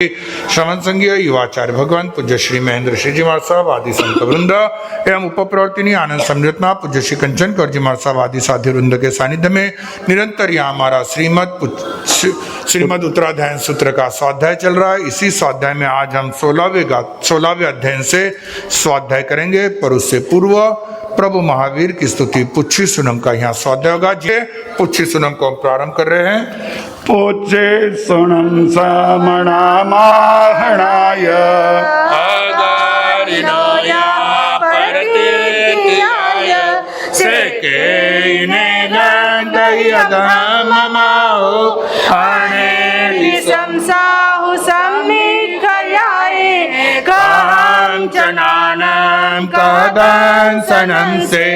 श्रवण संघीय युवाचार्य भगवान पूज्य श्री महेंद्र श्री जी महाराज साहब आदि संत वृंद एवं उपप्रवर्तिनी आनंद संरत्ना पूज्य श्री कंचन कौर जी महाराज साहब आदि साधु वृंद के सानिध्य में निरंतर यहाँ हमारा श्रीमद उत्तराध्याय सूत्र का स्वाध्याय चल रहा है। इसी स्वाध्याय में आज हम 16वें अध्ययन से स्वाध्याय करेंगे, पर उससे पूर्व प्रभु महावीर की स्तुति पुच्छी सुनम का यहाँ स्वाध्याय होगा। जी पुच्छी सुनम को हम प्रारंभ कर रहे हैं। पुच्छी सुनम समणा माहणाय अगारिणोय परतीत्याय सेकेने गंधयगममाओ अनेनि संसाहु सम्मिखयाय कांचनानं कदंसनं से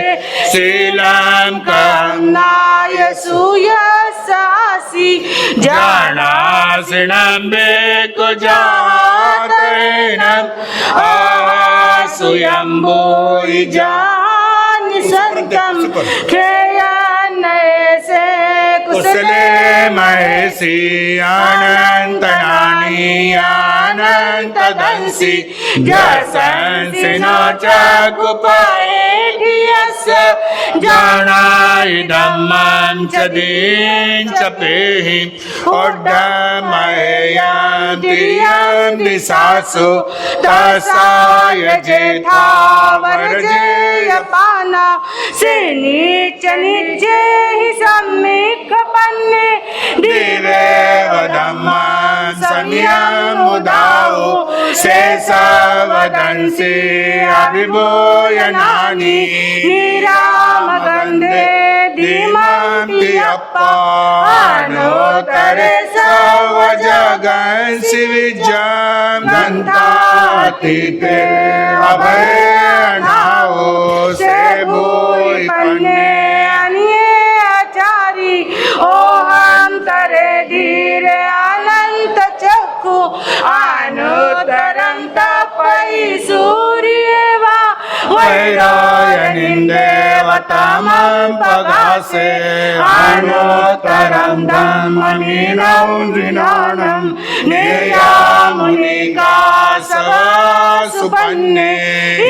शीलं कन्नाय सुयसासि जानासिनं बेकुजातैनं आसुयम्बोई जानि सत्यं खेयान्नयसे कुशले महेशी अनंतनानी अनंतदंसी जसंसि न चकुपाएधियस जानाय धम्मं च दीन च पेहि ओड्डमयं दिशासु तसाय जेठावरजेयपाना से नीच निजे हि सम्मिख पन्ने दिवे वदम्मं संयमुदाओ शेषवदंसि अभिभूयनानि निरामगन्धे धीमन्ति अप्पानोतरे सवजगंसि विजयं गन्तातीते अभयनाओ से भूय पन्ने अन्ये आचारी ओहंतरे धीरे अनंत चक्षु अनुतरं तपयि सूर्येवा वैरायणीं देवतामं पगासे अनुतरं धम्मनीनं ऋणानं नेयामुनिका सुपन्ने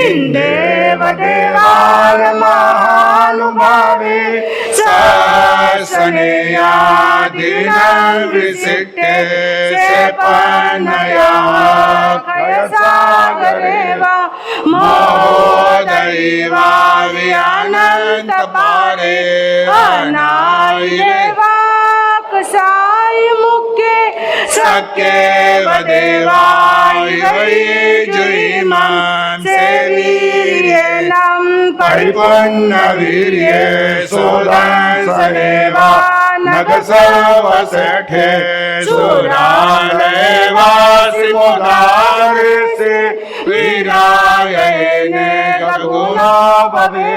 इंदेव देवाय महानुभावे सनेयादिनं विसिक्ते सेपन्नया खयसागरेवा मोदैवा व्यानन्त पारे अनायेवा कसाय मुखे सक्के वदेवाय वै जुइमां सेवीर्येनं परिपन्न वीर्ये सोदंसनेवा नगसवसेठे सुरालयवासि मोदारेसे वीरायने गगुणो भवे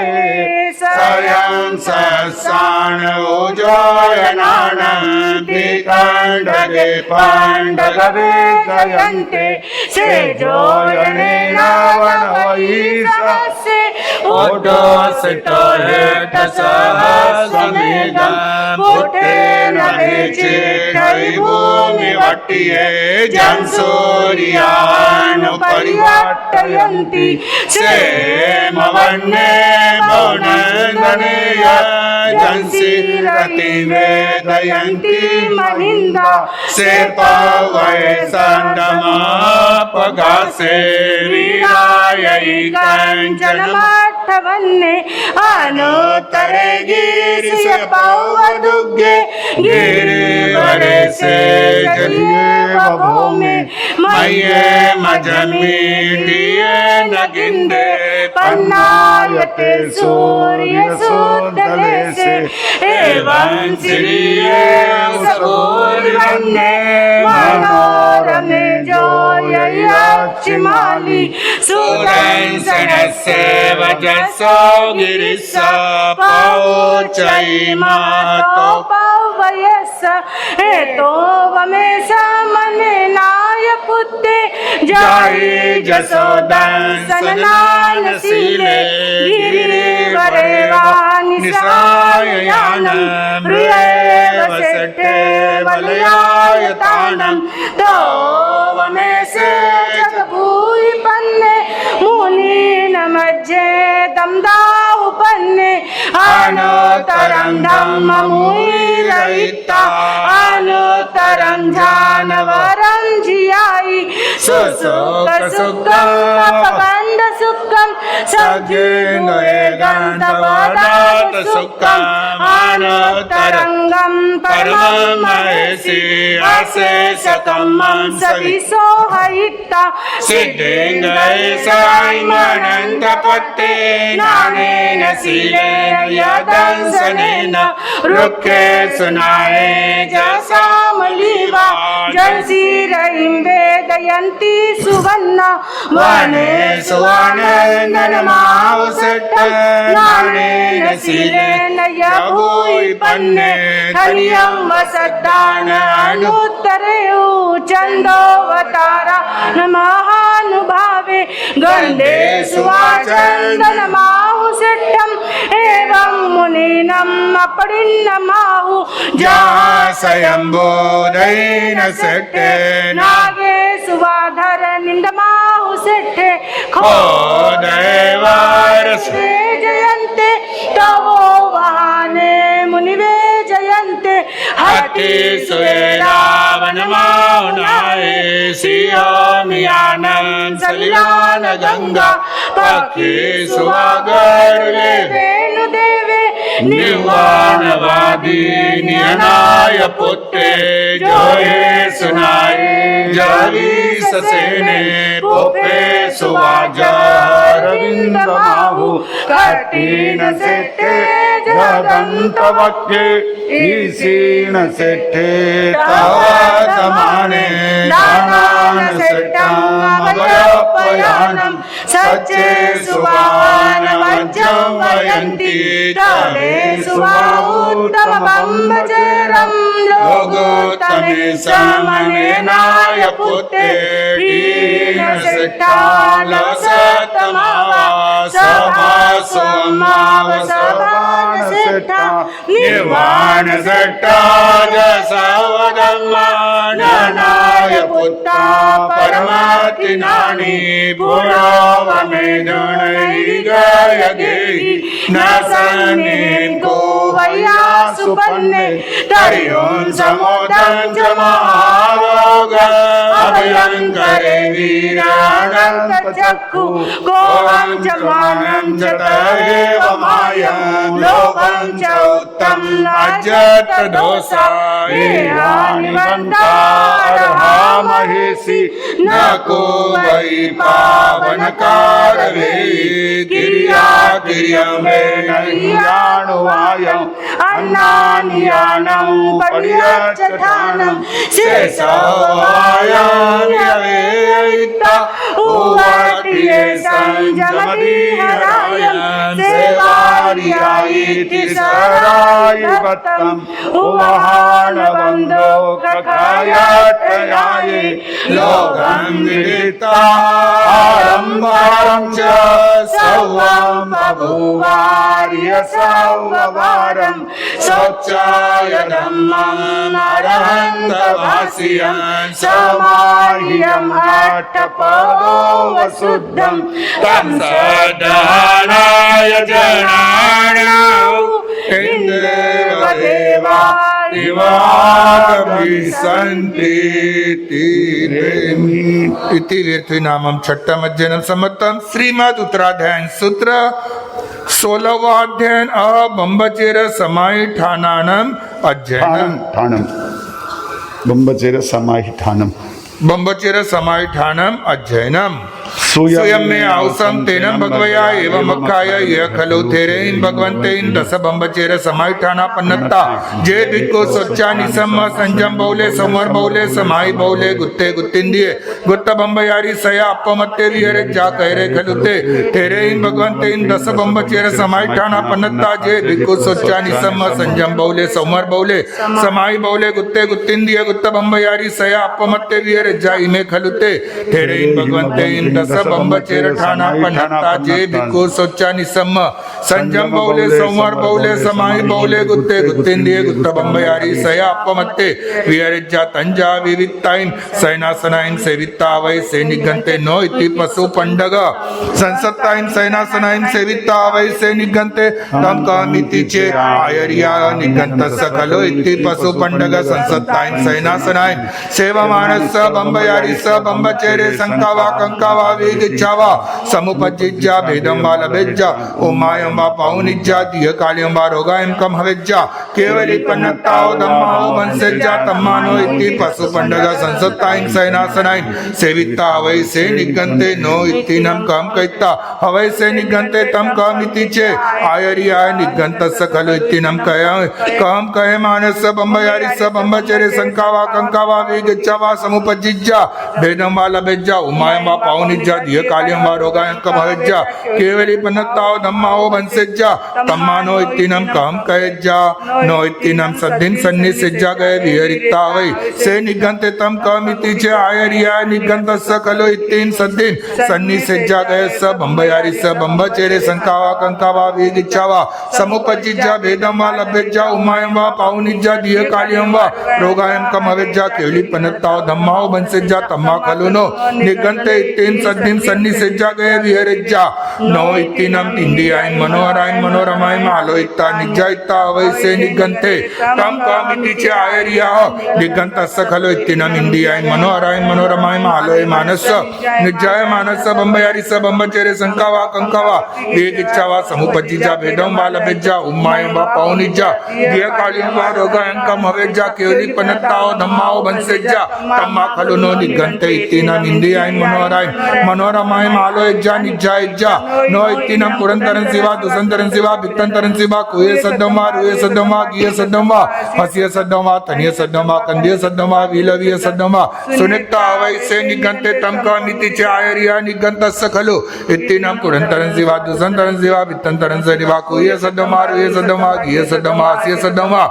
स्वयं सस्साण ओजोयनानं विकण्डगे पाण्डगवे जयन्ते से जोयनेन वनवैससे ओडोसितो हेटसहस्रमेघं पुटेन चेठै भूमिवट्टिये जंसूर्यानुपरिवट्टयन्ति सेमवन्ने मौनन्दनेय जंसि रतिवेदयन्ति महिन्दा सेपवै सन्दमापगासे वीरायै कञ्चनमठवन्ने अनुत्तरे गिरिशपौवदुग्गे गिरिवरेशे जलियेव भूमे मय्ये मजमीटिये नगिन्दे पन्नायते सूर्यसुदलेसे एवं श्रिये सूर्यवन्ने मनोरमे जोययाक्षिमाली सुदंसनस्य वजसो गिरिसा पौचैमातो पौवयस हेतो वमे समने नाय पुत्ते जाहि जसोदंसननानशीले गिरिवरेवा निसाययानं प्रियेव सेट्टे वलयायतानं तो वमेसे जगभूयि पन्ने मुनीनमध्ये दमदाहुपन्ने अनुतरं धम्ममुनिरहिता अनुतरं ध्यानवरं जियायि सुसुखसुखं अपबन्धसुखं सज्जेन्द्रियगन्धवदातसुखं अनुतरङ्गं परमं महेशि अशेषतमं सविसोहयिता सिद्धेन्द्रैसायमनन्तपट्टे ज्ञानेन शीलेन यदंसनेन रुक्के सुनाये जसामलीवा जलशिरैं वेदयन्ति सुवन्ना वने सुवनन्दनमावसट्ट ज्ञानेन शीलेन यभूयि पन्ने धन्यं वसद्दान अनुत्तरे चन्दोवतारा महानुभावे गन्धे सुवाचन्दनमाहुषिष्ठम् एवं मुनीनम् अपरिणमाहु जहाँ स्वयंबोधैन सेट्टे नागे सुवाधर निन्दमाहुषिष्ठे खो दैवारसे जयन्ते तवो वहाने मुनिवे जयन्ते हति सुवेदावनमाहुनाये सियोमियानं सलिलान गंगा पक्षी सुवागरुले वेणुदेवे निर्वाणवादी नियनाय पुत्रे जोये सुनाये जली ससेने पोपे सुवाजारविंदमाहु कटीन सेट्टे जगन्तवक्के ईशीण सेट्टे तवातमाने दानान सेट्टं अवयपयानं सच्चे सुवान वज्रं वयन्ति तवे सुवाउत्तमबम्बचेरं लोगोत्तमे समनेनाय पुत्रे दीन सेट्टालसतमावा सभासोमाव सभान सेट्टा निर्वाण सेट्टा जसवदम्माननाय पुत्ता परमातिनानि पुरोवमेदुणैगयगेहि न सन्निं को वैया सुपन्ने तरियों समुदं च महारोग अभयंकरे वीरानन्तचक्षु गोवं च मानं च तदेव मायं लोकं च उत्तमं अजत दोषा निबन्धारहामहेसि न को वै पावनकारवे गिर्या गिर्यमेणयाणुवायम् अन्नानियानं पर्यच्छानं शेषवायान्यवेयिता उवाटिये संजमतिहरायं सेवार्यायिति सराय वत्तम् उवहानवन्दो कखायाटयाये लोकं विदितारम्भारं च सौवं बभूवार्य सौववारं शौचाय धम्मम् अरहन्तभाष्यं समाह्यम् अट्टपदो वसुद्धं तं सदानाय जनानां इन्द्रदेवा इति वीर्थनामं छठम अध्ययन सम्मतम श्रीमद उत्तराध्याय सूत्र 16वां अध्ययन बंबचेर समाहिठानानम अध्ययनम ठाणम बंबचेर समाहिठानम बंबचेर समाहिठानम अध्ययनम स्वयं में औसम तेनम भगवया एवं मक्काय यह खलो तेरे इन भगवंते इन दस बंबचेर समाई ठाना पन्नत्ता जे भिक्को सोच्चा निसम संजम बौले संवर बौले समाई बौले गुत्ते गुत्तिंदिये गुत्त बंबयारी सया अपमत्ते विहरे जा कहरे खलुते तेरे इन भगवंते इन दस बंबचेर समाई ठाना पन्नत्ता जे भिक्को सोच्चा निसम संजम बौले संवर बौले समाई बौले गुत्ते गुत्तिंदिये गुत्त बंबयारी सया अपमत्ते विहरे जा इमे खलुते तेरे इन भगवंते इन दस बंबचेर ठाना पन्नत्ता जे भिक्को सोच्चा निसम संजम बौले संवर बौले समाई बौले गुत्ते गुत्तिंदिये गुत्त बंबयारी सया अपमत्ते विहरिज्जा तंजा विवित्ताइन सैनासनाइन सेवित्ता वै से निगंते नो इति पशु पंडग संसत्ताइन सैनासनाइन सेवित्ता वै से निगंते तम कामिति चे आयरिया निगंत सकलो इति पशु पंडग संसत्ताइन सैनासनाइन सेवा मानस बंबयारी स बंबचेरे संकावा कंकावा वेगिच्छावा समुपजिज्जा भेदम वाला बेज्जा ओमायम वा पाउनिज्जा दिय कालियम वा रोगायम कम हवेज्जा केवली पन्नत्ताओ धम्माओ वंशज्जा तम्मानो इति पशु पंडग संसत्ताइन सैनासनाइन सेवित्ता हवै से निगंते नो इति नम कम कैत्ता हवै से निगंते तम कम इति चे आयरिया निगंत सकल इति नम कम कहे मानस बंबयारी स बंबचेरे संकावा कंकावा वेगिच्छावा समुपजिज्जा भेदम वा लभेज्जा उमायम वा पाउनिज्जा दिय कालियम वा रोगायम कम हवेज्जा केवली पन्नत्ताओ धम्माओ वंशज्जा तम्मानो इति नम कम कहेज्जा नो इति नम सद्दिन सन्निसिज्जा गए विहरित्ता वै से निगंते तम कम इति चे आयरिया निगंत सकलो इत्तिन सद्दिन सन्निसिज्जा गए स बंबयारी स बंबचेरे संकावा कंकावा वेगिच्छावा समुपजिज्जा भेदम वा लभेज्जा उमायम वा पाउनिज्जा दिय कालियम वा रोगायम कम हवेज्जा केवली पन्नत्ताओ धम्माओ वंशज्जा तम्मा खलुनो निगंते इत्तिन सद्दिन सन्निसिज्जा गए विहरिज्जा नो इत्ति नम इंदियाइन मनोहराइन मनोरमाइन आलो इत्ता निज्जा इत्ता अवै से निगंते तम कामिति चे आयरिया निगंत सकलो इत्ति नम इंदियाइन मनोहराइन मनोरमाइन आलो मानस निज्जाय मानस बंबयारी स बंबचेरे संकावा कंकावा वेगिच्छावा समुपजिज्जा भेदम वा लभेज्जा उम्मायम वा पाउनिज्जा दिय कालियम वा रोगायम कम हवेज्जा केवली पन्नत्ताओ धम्माओ वंशज्जा तम्मा खलुनो निगंते इत्ति नम इंदियाइन मनोहराइन मनोरमाइन आलो इज्जा निज्जा इज्जा नो इत्ति नम पुरंतरन शिवा दुसंतरन शिवा भित्तंतरन शिवा कुये सद्दमा रुये सद्दमा गिय सद्दमा हसिय सद्दमा तनिय सद्दमा कंदिय सद्दमा विलविय सद्दमा सुनिक्ता अवै से निगंते तम का मिति च आयरिया निगंत सखलो इत्ति नम पुरंतरन शिवा दुसंतरन शिवा भित्तंतरन शिवा कुये सद्दमा रुये सद्दमा गिय सद्दमा हसिय सद्दमा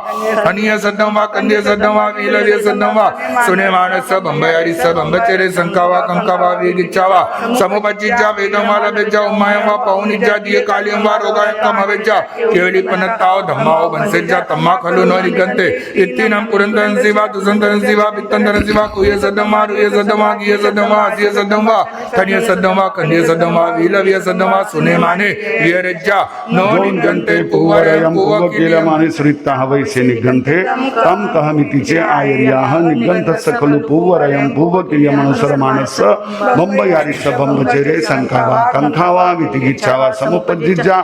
अनिय सद्दमा कंदिय सद्दमा विलविय सद्दमा सुने मानस बंबयारी स बंबचेरे संकावा कंकावा वेगिच्छावा समुपजिज्जा भेदम वा लभेज्जा उम्मायम वा पाउनिज्जा दिय कालियम वा रोगायम कम हवेज्जा केवली पन्नत्ताओ धम्माओ वंशज्जा तम्मा खलुनो निगंते इत्ति नम पुरंतरन शिवा दुसंतरन शिवा भित्तंतरन शिवा कुये सद्दमा रुये सद्दमा गिय सद्दमा हसिय सद्दमा तनिय सद्दमा कंदिय सद्दमा विलविय सद्दमा सुने माने विहरिज्जा नो निगंते पुवरयम पुवकिलमाने सरित्ता हवै से निगंते तम कहमिति चे आयरियाः निगंत सकलु पुवरयम पुवकिलम अनुसरमानस बंबयारी स बंबचेरे संकावा कंकावा वितिगिच्छावा समुपजिज्जा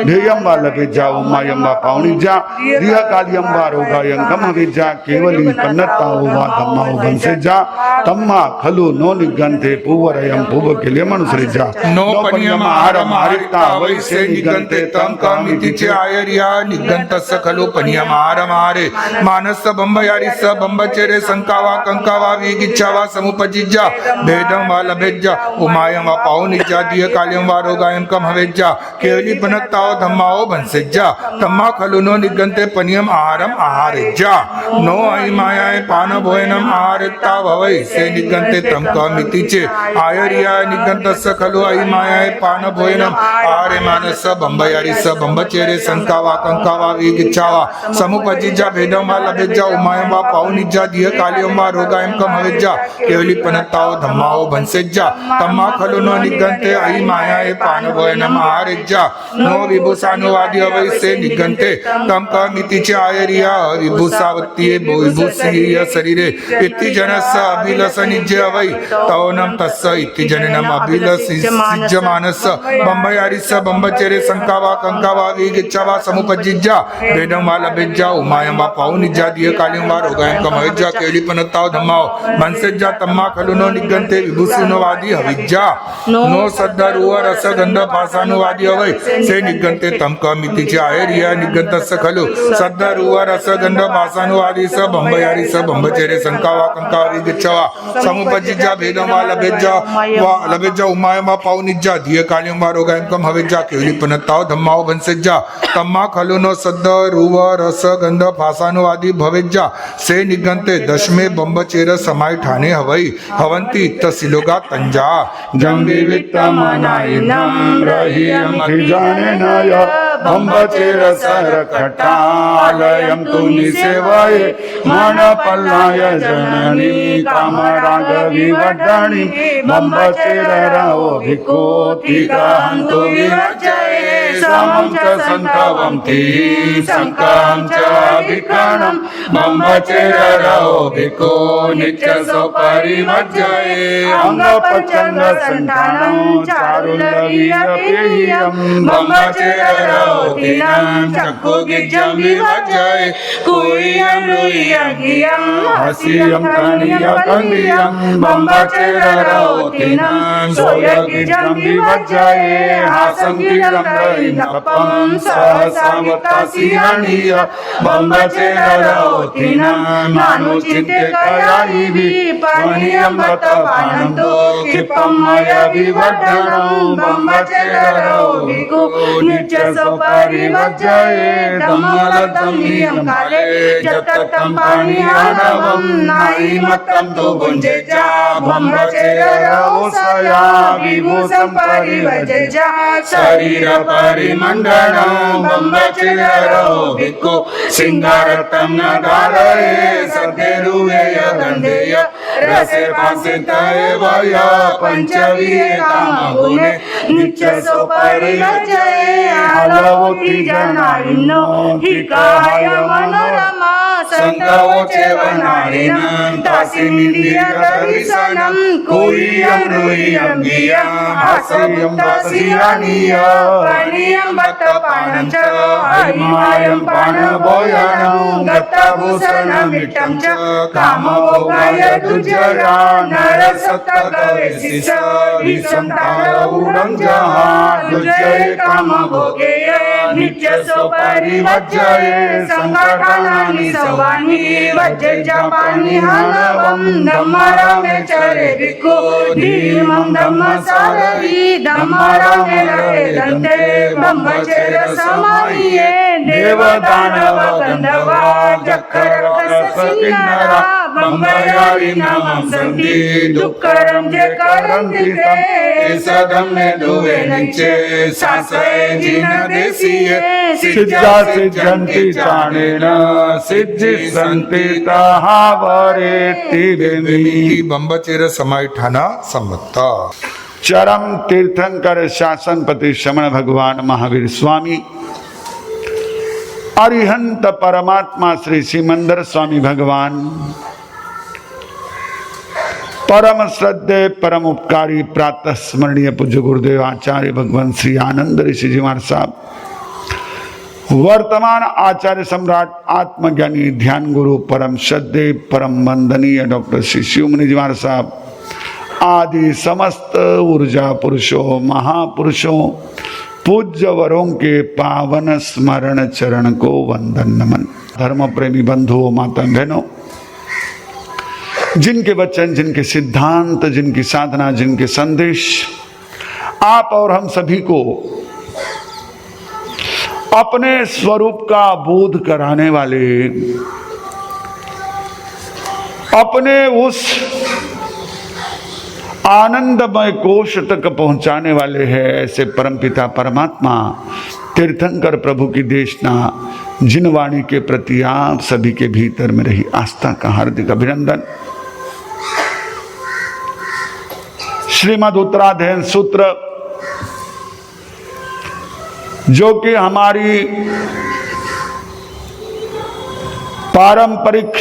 भेयम वा लभेज्जा उम्मायम वा पाउनिज्जा दिय कालियम वा रोगायम कम हवेज्जा केवली पन्नत्ताओ वा धम्माओ वंशज्जा तम्मा खलु नो निगंते पुवरयम पुवकिलम अनुसरिज्जा नो पनियम आहारम आहारिता वै से निगंते तम कामिति चे आयरिया निगंत सकलो पनियम आहारम आहारे मानस बंबयारी स बंबचेरे संकावा कंकावा वेगिच्छावा समुपजिज्जा भेदम वा लभेज्जा उमायम वा पाउनिज्जा दिय कालियम वा रोगायम कम हवेज्जा केवली पन्नत्ताओ धम्माओ वंशज्जा तम्मा खलुनो निगंते पनियम आहारम आहारेज्जा नो अयि मायाय पान भोजनम आहारिता भवै से निगंते तम कामिति चे आयरिया निगंत सकलो अयि मायाय पान भोजनम आहारे मानस बंबयारी स बंबचेरे संकावा कंकावा वेगिच्छावा समुपजिज्जा भेदम वा लभेज्जा उमायम वा पाउनिज्जा दिय कालियम वा रोगायम कम हवेज्जा केवली पन्नत्ताओ धम्माओ वंशज्जा तम्मा खलुनो निगंते अयि मायाय पान भोजनम आहारेज्जा नो विभूषानुवादी अवै से निगंते तम का मिति च आयरिया विभूषावत्तिये विभूषीय शरीरे इति जनस्य अभिलषनिज्य अवै तवनम तस्य इति जननम अभिलषिज्यमानस्य बंबयारिस्य बंबचेरे संकावा कंकावा वेगिच्छावा समुपजिज्जा भेदम वा लभेज्जा उमायम वा पाउनिज्जा दिय कालियम वा रोगायम कम हवेज्जा केवली पन्नत्ताओ धम्माओ वंशज्जा तम्मा खलुनो निगंते विभूषणवादी हविज्जा भवेज्जा नो सद्धरुव रसगंध पासानुवादी अवय से निगंते तम कमितीचे आहेरिया निगंतस्य खलु सद्धरुव रसगंध पासानुवादी स बंबयारी स बंबचेरे संकावा कंकावी गिच्छवा समुपजिज्जा भेदमा लभेज्जा उमायमा पावनिज्जा धिय कालियमा रोगायंकम हवेज्जा केवली पुनत्ताव धम्माव भंसेज्जा तम्मा खलु नो सद्धरुव रसगंध पासानुवादी भवेज्जा से निगंते दशमे बंबचेर समाय ठाणे हवई हवंती तसिलोगा तंजा जंगी वित्तमनाइनम रहियम जानेनाय बंबचेर सरकटालयम तु निसेवये मनपल्लाय जननी कामराग विवर्धनी बंबचेर रावो भिकोतिकाहं तु विरजये समं च संतवं ति संकं च विकरणं बंबचेर रावो भिको नित्य सपरिवर्जये अंगपचंग संतानं चारुलगियपेयं बंबचेररोतिनं चक्षुगिज्जं विभजये कुय्यं रुय्यगियं हसियं कनियकनियं बंबचेररोतिनं सोयगिज्जं विभजये हासं किलं रयिनपं सहसावतासियानिय बंबचेररोतिनं मानुचित्ते कयायिवि पनियं बतपानंतो क्षिपं मया विवर्धनं बंबचेररोभिको नित्य सपरिवर्जये धम्मलतं नियं काले जततं पाणिहानवं नाईमत्तं तु भुञ्जेजा बंबचेररोसया विभूषं परिवर्जेजा शरीर परिमण्डलं बंबचेररोभिको सिंगारतं न धारये सतेरुवेय गन्धेय रसे पासितये वय पंचवीये कामगुणे नित्य सपरिवर्जये आलवोति जनारिनो हिकाय मनोरमा संतवोचे वनारिनं तासिनिंदिय दर्शनं कुय्यं रुय्यं गियं हासयं दासियानिय पनियं बत्तपानं च हरिमायं पाणभोजनं दत्तभूषणं विट्टं च कामभोगाय दुर्जया नरसत्तकवेशिष विसंतारौरं जहां दुर्जये कामभोगेय नित्य सपरिवर्जये संकटानानि सवानि वज्रजा पाणिहानवं धम्मरामे चरे भिक्खु धीमं धम्मसारथि धम्मरामे रते दन्ते ब्रह्मचर्य समाहिये देवदानव गन्धर्वा जक्करकसकिन्नरा बंबयारी नामं सन्ति दुःखरं जे करन्ति ते सदम्मे दुवे नचे सासये जिन देशीये सिद्धा सिद्धन्ति चाणेन सिद्धि सन्ति ताहावरे तिवेमि बंबचेर समाय ठाणा संवत्ता चरम तीर्थंकर शासनपति श्रमण भगवान महावीर स्वामी अरिहंत परमात्मा श्री सिमंदर स्वामी भगवान परम श्रद्धे परम उपकारी प्रातः स्मरणीय पूज्य गुरुदेव आचार्य भगवान श्री आनंद ऋषि जी महाराज साहब वर्तमान आचार्य सम्राट आत्मज्ञानी ध्यान गुरु परम श्रद्धे परम वंदनीय डॉक्टर श्री शिवमुनि जी महाराज साहब आदि समस्त ऊर्जा पुरुषों महापुरुषों पूज्य वरों के पावन स्मरण चरण को वंदन नमन। धर्म प्रेमी बंधुओं माता बहनों, जिनके वचन जिनके सिद्धांत जिनकी साधना जिनके संदेश आप और हम सभी को अपने स्वरूप का बोध कराने वाले, अपने उस आनंदमय कोश तक पहुंचाने वाले हैं ऐसे परमपिता परमात्मा तीर्थंकर प्रभु की देशना जिन वाणी के प्रति आप सभी के भीतर में रही आस्था का हार्दिक अभिनंदन। श्रीमद् उत्तराध्ययन सूत्र जो कि हमारी पारंपरिक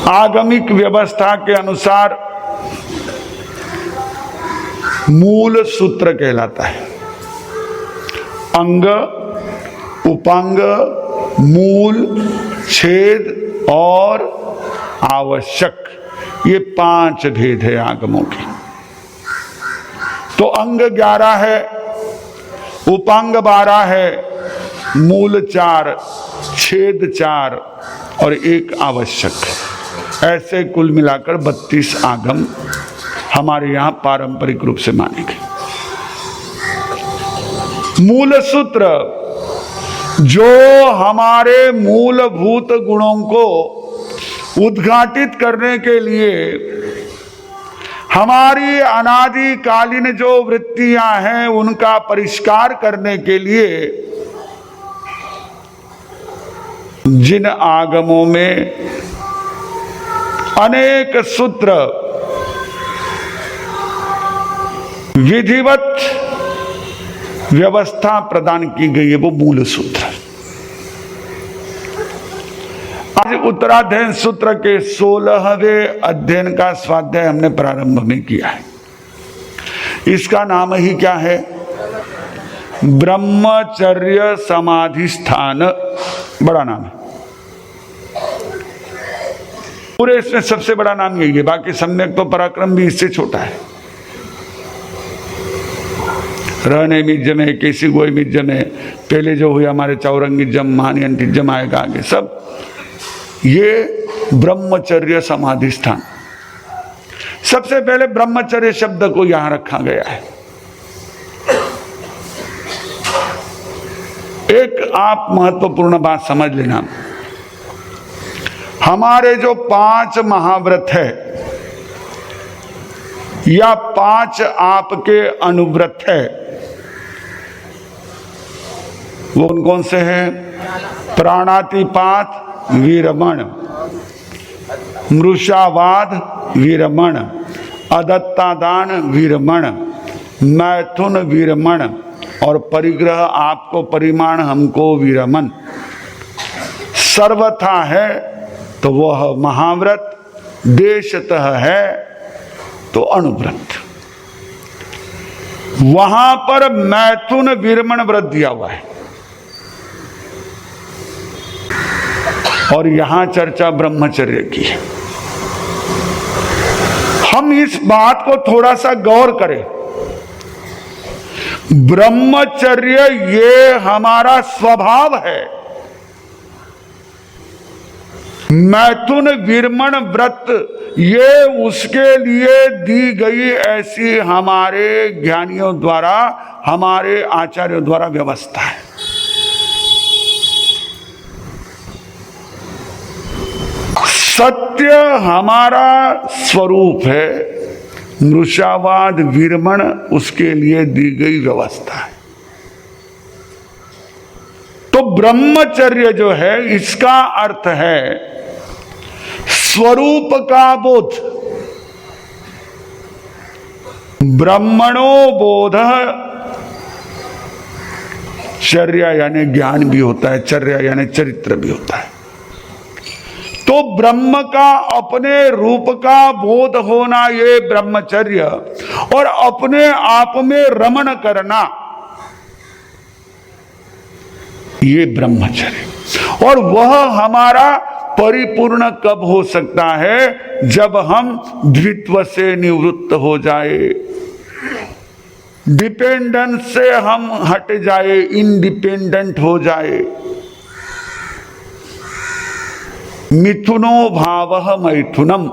आगमिक व्यवस्था के अनुसार मूल सूत्र कहलाता है। अंग, उपांग, मूल, छेद और आवश्यक, ये 5 भेद है आगमों की। तो अंग 11 है, उपांग 12 है, मूल 4, छेद 4 और 1 आवश्यक। ऐसे कुल मिलाकर 32 आगम हमारे यहां पारंपरिक रूप से माने गए। मूल सूत्र जो हमारे मूलभूत गुणों को उद्घाटित करने के लिए, हमारी अनादिकालीन जो वृत्तियां हैं उनका परिष्कार करने के लिए जिन आगमों में अनेक सूत्र विधिवत व्यवस्था प्रदान की गई है, वो मूल सूत्र। आज उत्तराध्ययन सूत्र के 16वें अध्ययन का स्वाध्याय हमने प्रारंभ में किया है। इसका नाम ही क्या है? ब्रह्मचर्य समाधिस्थान। बड़ा नाम है, पूरे इसमें सबसे बड़ा नाम यही है। बाकी सम्यक तो पराक्रम भी इससे छोटा है। रहने मिज्जम है, केसी गोई मिज्जम है, पहले जो हुए हमारे चौरंगिजम, महानियंतिजम आएगा आगे, सब ये ब्रह्मचर्य समाधिस्थान। सबसे पहले ब्रह्मचर्य शब्द को यहां रखा गया है। एक आप महत्वपूर्ण बात समझ लेना, हमारे जो 5 महाव्रत है या 5 आपके अनुव्रत है, वो कौन से हैं? प्राणातिपात वीरमण, मृषावाद वीरमण, अदत्तादान वीरमण, मैथुन वीरमण और परिग्रह आपको परिमाण हमको वीरमण। सर्वथा है तो वह महाव्रत, देशतः है तो अनुव्रत। वहां पर मैथुन वीरमण व्रत दिया हुआ है और यहां चर्चा ब्रह्मचर्य की है। हम इस बात को थोड़ा सा गौर करें। ब्रह्मचर्य ये हमारा स्वभाव है। मैथुन वीरमण व्रत ये उसके लिए दी गई ऐसी हमारे ज्ञानियों द्वारा, हमारे आचार्यों द्वारा व्यवस्था है। सत्य हमारा स्वरूप है, मृषावाद वीरमण उसके लिए दी गई व्यवस्था है। तो ब्रह्मचर्य जो है इसका अर्थ है स्वरूप का बोध। ब्रह्मणो बोध, चर्या यानी ज्ञान भी होता है, चर्या यानी चरित्र भी होता है। तो ब्रह्म का अपने रूप का बोध होना ये ब्रह्मचर्य, और अपने आप में रमण करना ये ब्रह्मचर्य। और वह हमारा परिपूर्ण कब हो सकता है? जब हम द्वित्व से निवृत्त हो जाए, डिपेंडेंस से हम हट जाए, इंडिपेंडेंट हो जाए। मिथुनो भावः मैथुनम,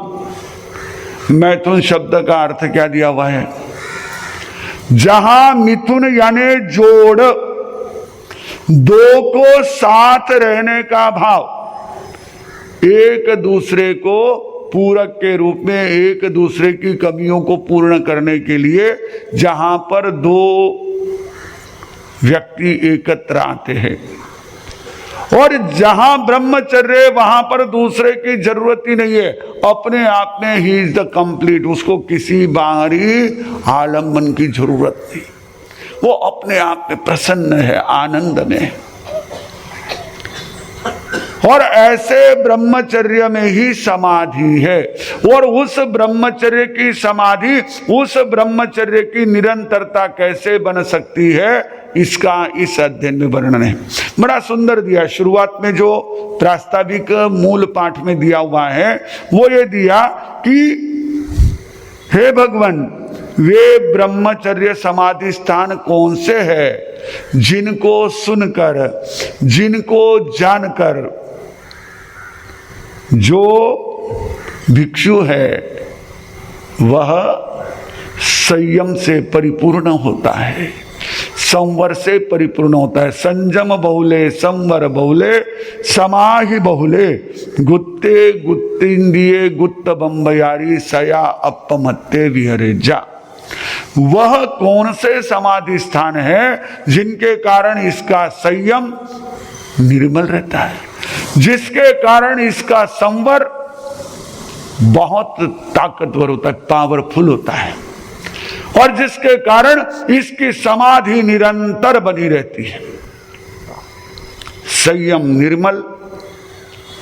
मैथुन शब्द का अर्थ क्या दिया हुआ है? जहां मिथुन यानी जोड़, दो को साथ रहने का भाव, एक दूसरे को पूरक के रूप में, एक दूसरे की कमियों को पूर्ण करने के लिए जहां पर दो व्यक्ति एकत्र आते हैं। और जहां ब्रह्मचर्य वहां पर दूसरे की जरूरत ही नहीं है, अपने आप में ही इज द कंप्लीट। उसको किसी बाहरी आलम्बन की जरूरत नहीं, वो अपने आप में प्रसन्न है, आनंद में है। और ऐसे ब्रह्मचर्य में ही समाधि है। और उस ब्रह्मचर्य की समाधि, उस ब्रह्मचर्य की निरंतरता कैसे बन सकती है, इसका इस अध्ययन में वर्णन है। बड़ा सुंदर दिया। शुरुआत में जो प्रास्ताविक मूल पाठ में दिया हुआ है वो ये दिया कि हे भगवान, वे ब्रह्मचर्य समाधि स्थान कौन से है जिनको सुनकर, जिनको जानकर जो भिक्षु है वह संयम से परिपूर्ण होता है, संवर से परिपूर्ण होता है। संयम बहुले संवर बहुले समाहि बहुले गुत्ते गुत्तिंद्रिये गुत्त बम्बयारी सया अपमत्ते विहरे जा। वह कौन से समाधि स्थान है जिनके कारण इसका संयम निर्मल रहता है, जिसके कारण इसका संवर बहुत ताकतवर होता है, पावरफुल होता है, और जिसके कारण इसकी समाधि निरंतर बनी रहती है। संयम निर्मल,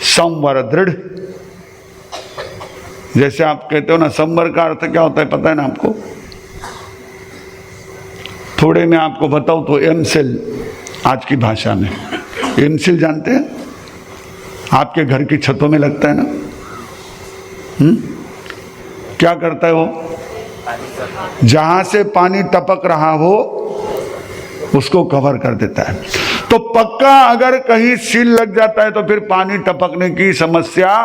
संवर दृढ़। जैसे आप कहते हो ना, संवर का अर्थ क्या होता है पता है ना आपको? थोड़े मैं आपको बताऊं तो एमसेल, आज की भाषा में एमसेल जानते हैं? आपके घर की छतों में लगता है ना। क्या करता है वो? जहां से पानी टपक रहा हो उसको कवर कर देता है। तो पक्का अगर कहीं सील लग जाता है तो फिर पानी टपकने की समस्या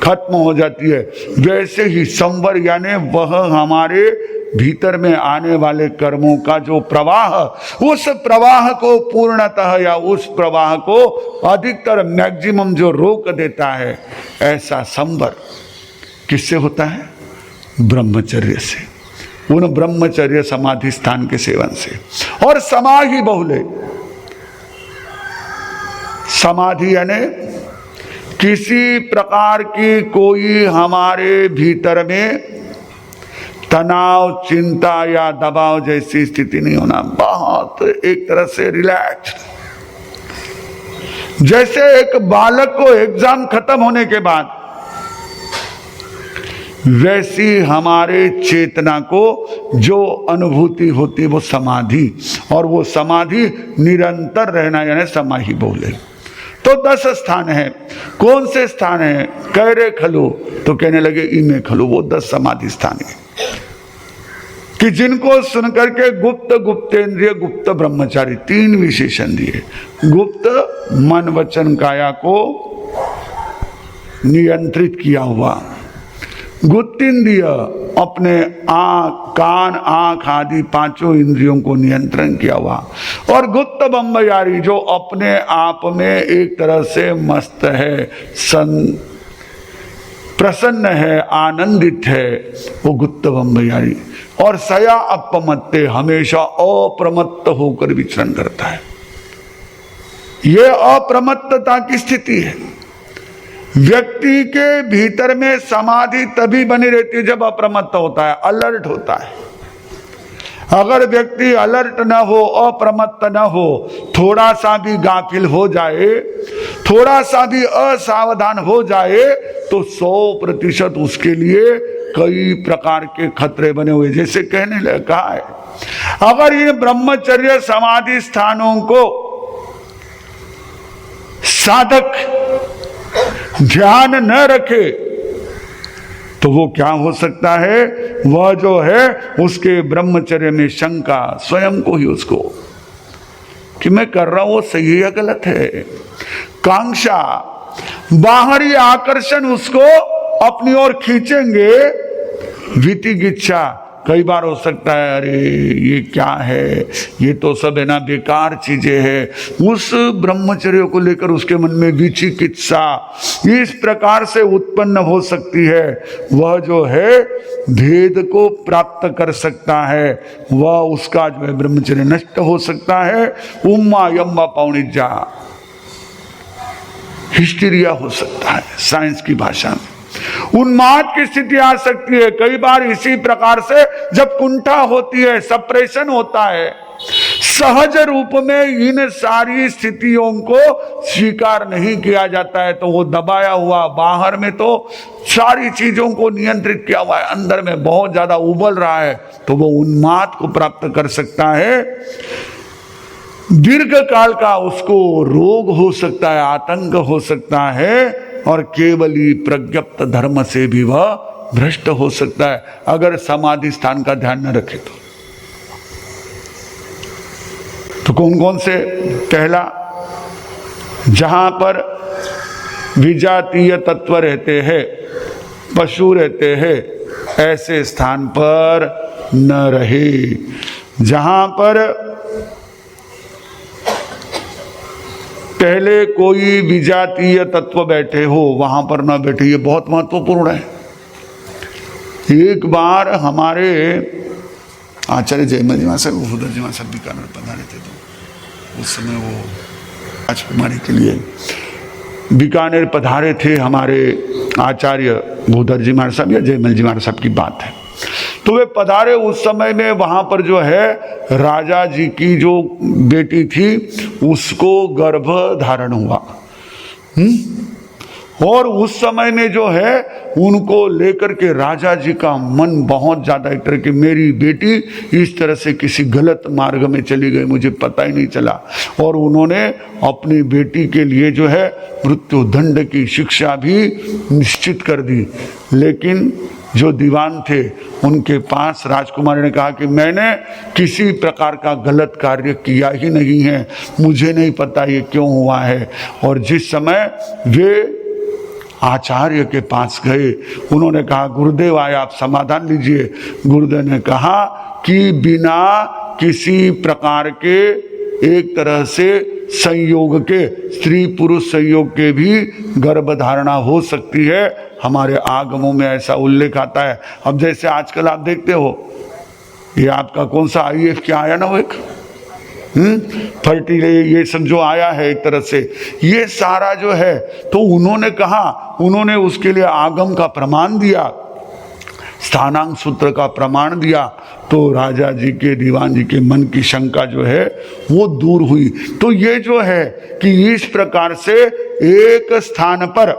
खत्म हो जाती है। वैसे ही संवर यानी वह हमारे भीतर में आने वाले कर्मों का जो प्रवाह, उस प्रवाह को पूर्णतः या उस प्रवाह को अधिकतर मैक्सिमम जो रोक देता है, ऐसा संवर किससे होता है? ब्रह्मचर्य से, उन ब्रह्मचर्य समाधि स्थान के सेवन से। और समाधि बहुले, समाधि यानी किसी प्रकार की कोई हमारे भीतर में तनाव, चिंता या दबाव जैसी स्थिति नहीं होना, बहुत एक तरह से रिलैक्स। जैसे एक बालक को एग्जाम खत्म होने के बाद, वैसी हमारे चेतना को जो अनुभूति होती वो समाधि, और वो समाधि निरंतर रहना यानी समाधि बोले। तो 10 स्थान है। कौन से स्थान है? कह रहे खलु, तो कहने लगे इमे खलु, वो 10 समाधि स्थान है कि जिनको सुनकर के गुप्त, गुप्तेंद्रिय, गुप्त ब्रह्मचारी, 3 विशेषण दिए। गुप्त मन वचन काया को नियंत्रित किया हुआ, गुप्तेंद्रिय अपने कान, आंख आदि 5 इंद्रियों को नियंत्रण किया हुआ, और गुप्त ब्रह्मचारी जो अपने आप में एक तरह से मस्त है, प्रसन्न है, आनंदित है, वो गुप्त ब्रह्मचारी। और सया अपमत्ते, हमेशा अप्रमत्त होकर विचरण करता है। ये अप्रमत्तता की स्थिति है। व्यक्ति के भीतर में समाधि तभी बनी रहती है जब अप्रमत्त होता है, अलर्ट होता है। अगर व्यक्ति अलर्ट न हो, अप्रमत्त न हो, थोड़ा सा भी गाफिल हो जाए, थोड़ा सा भी असावधान हो जाए, तो 100% उसके लिए कई प्रकार के खतरे बने हुए। जैसे कहने लगा है, अगर ये ब्रह्मचर्य समाधि स्थानों को साधक ध्यान न रखे तो वो क्या हो सकता है? वह जो है उसके ब्रह्मचर्य में शंका, स्वयं को ही उसको कि मैं कर रहा हूं वो सही है या गलत है, कांक्षा, बाहरी आकर्षण उसको अपनी ओर खींचेंगे, वितिगिच्छा, कई बार हो सकता है अरे ये क्या है, ये तो सब है ना बेकार चीजें हैं। उस ब्रह्मचर्य को लेकर उसके मन में विचिकित्सा इस प्रकार से उत्पन्न हो सकती है। वह जो है भेद को प्राप्त कर सकता है, वह उसका जो है ब्रह्मचर्य नष्ट हो सकता है। उम्मा यम्मा पौनिजा, हिस्टीरिया हो सकता है साइंस की भाषा में, उन्माद की स्थिति आ सकती है। कई बार इसी प्रकार से जब कुंठा होती है, सप्रेशन होता है, सहज रूप में इन सारी स्थितियों को स्वीकार नहीं किया जाता है तो वो दबाया हुआ, बाहर में तो सारी चीजों को नियंत्रित किया हुआ है, अंदर में बहुत ज्यादा उबल रहा है, तो वो उन्माद को प्राप्त कर सकता है। दीर्घ काल का उसको रोग हो सकता है, आतंक हो सकता है, और केवली प्रज्ञप्त धर्म से भी वह भ्रष्ट हो सकता है अगर समाधि स्थान का ध्यान न रखे तो कौन कौन से? पहला, जहां पर विजातीय तत्व रहते हैं, पशु रहते हैं, ऐसे स्थान पर न रहे। जहां पर पहले कोई विजातीय तत्व बैठे हो वहां पर न बैठे, ये बहुत महत्वपूर्ण है। एक बार हमारे आचार्य जयमल जी महाशय, उधर जी महाशय बीकानेर पधारे थे, तो उस समय वो राजकुमारी के लिए बीकानेर पधारे थे हमारे आचार्य भूधर जी महाराज साहब या जयमल जी महाराज साहब की बात है। तो वे पधारे उस समय में, वहां पर जो है राजा जी की जो बेटी थी उसको गर्भ धारण हुआ। और उस समय में जो है उनको लेकर के राजा जी का मन बहुत ज्यादा एक तरह की, मेरी बेटी इस तरह से किसी गलत मार्ग में चली गई, मुझे पता ही नहीं चला। और उन्होंने अपनी बेटी के लिए जो है मृत्यु दंड की शिक्षा भी निश्चित कर दी। लेकिन जो दीवान थे उनके पास राजकुमारी ने कहा कि मैंने किसी प्रकार का गलत कार्य किया ही नहीं है, मुझे नहीं पता ये क्यों हुआ है। और जिस समय वे आचार्य के पास गए, उन्होंने कहा गुरुदेव आए, आप समाधान लीजिए। गुरुदेव ने कहा कि बिना किसी प्रकार के एक तरह से संयोग के, स्त्री पुरुष संयोग के भी गर्भधारणा हो सकती है। हमारे आगमों में ऐसा उल्लेख आता है। अब जैसे आजकल आप देखते हो, ये आपका कौन सा IF क्या आया ना, वो एक फर्टिले, ये सब जो आया है एक तरह से, ये सारा जो है, तो उन्होंने कहा, उन्होंने उसके लिए आगम का प्रमाण दिया, स्थानांक सूत्र का प्रमाण दिया। तो राजा जी के, दीवान जी के मन की शंका जो है वो दूर हुई। तो ये जो है कि इस प्रकार से एक स्थान पर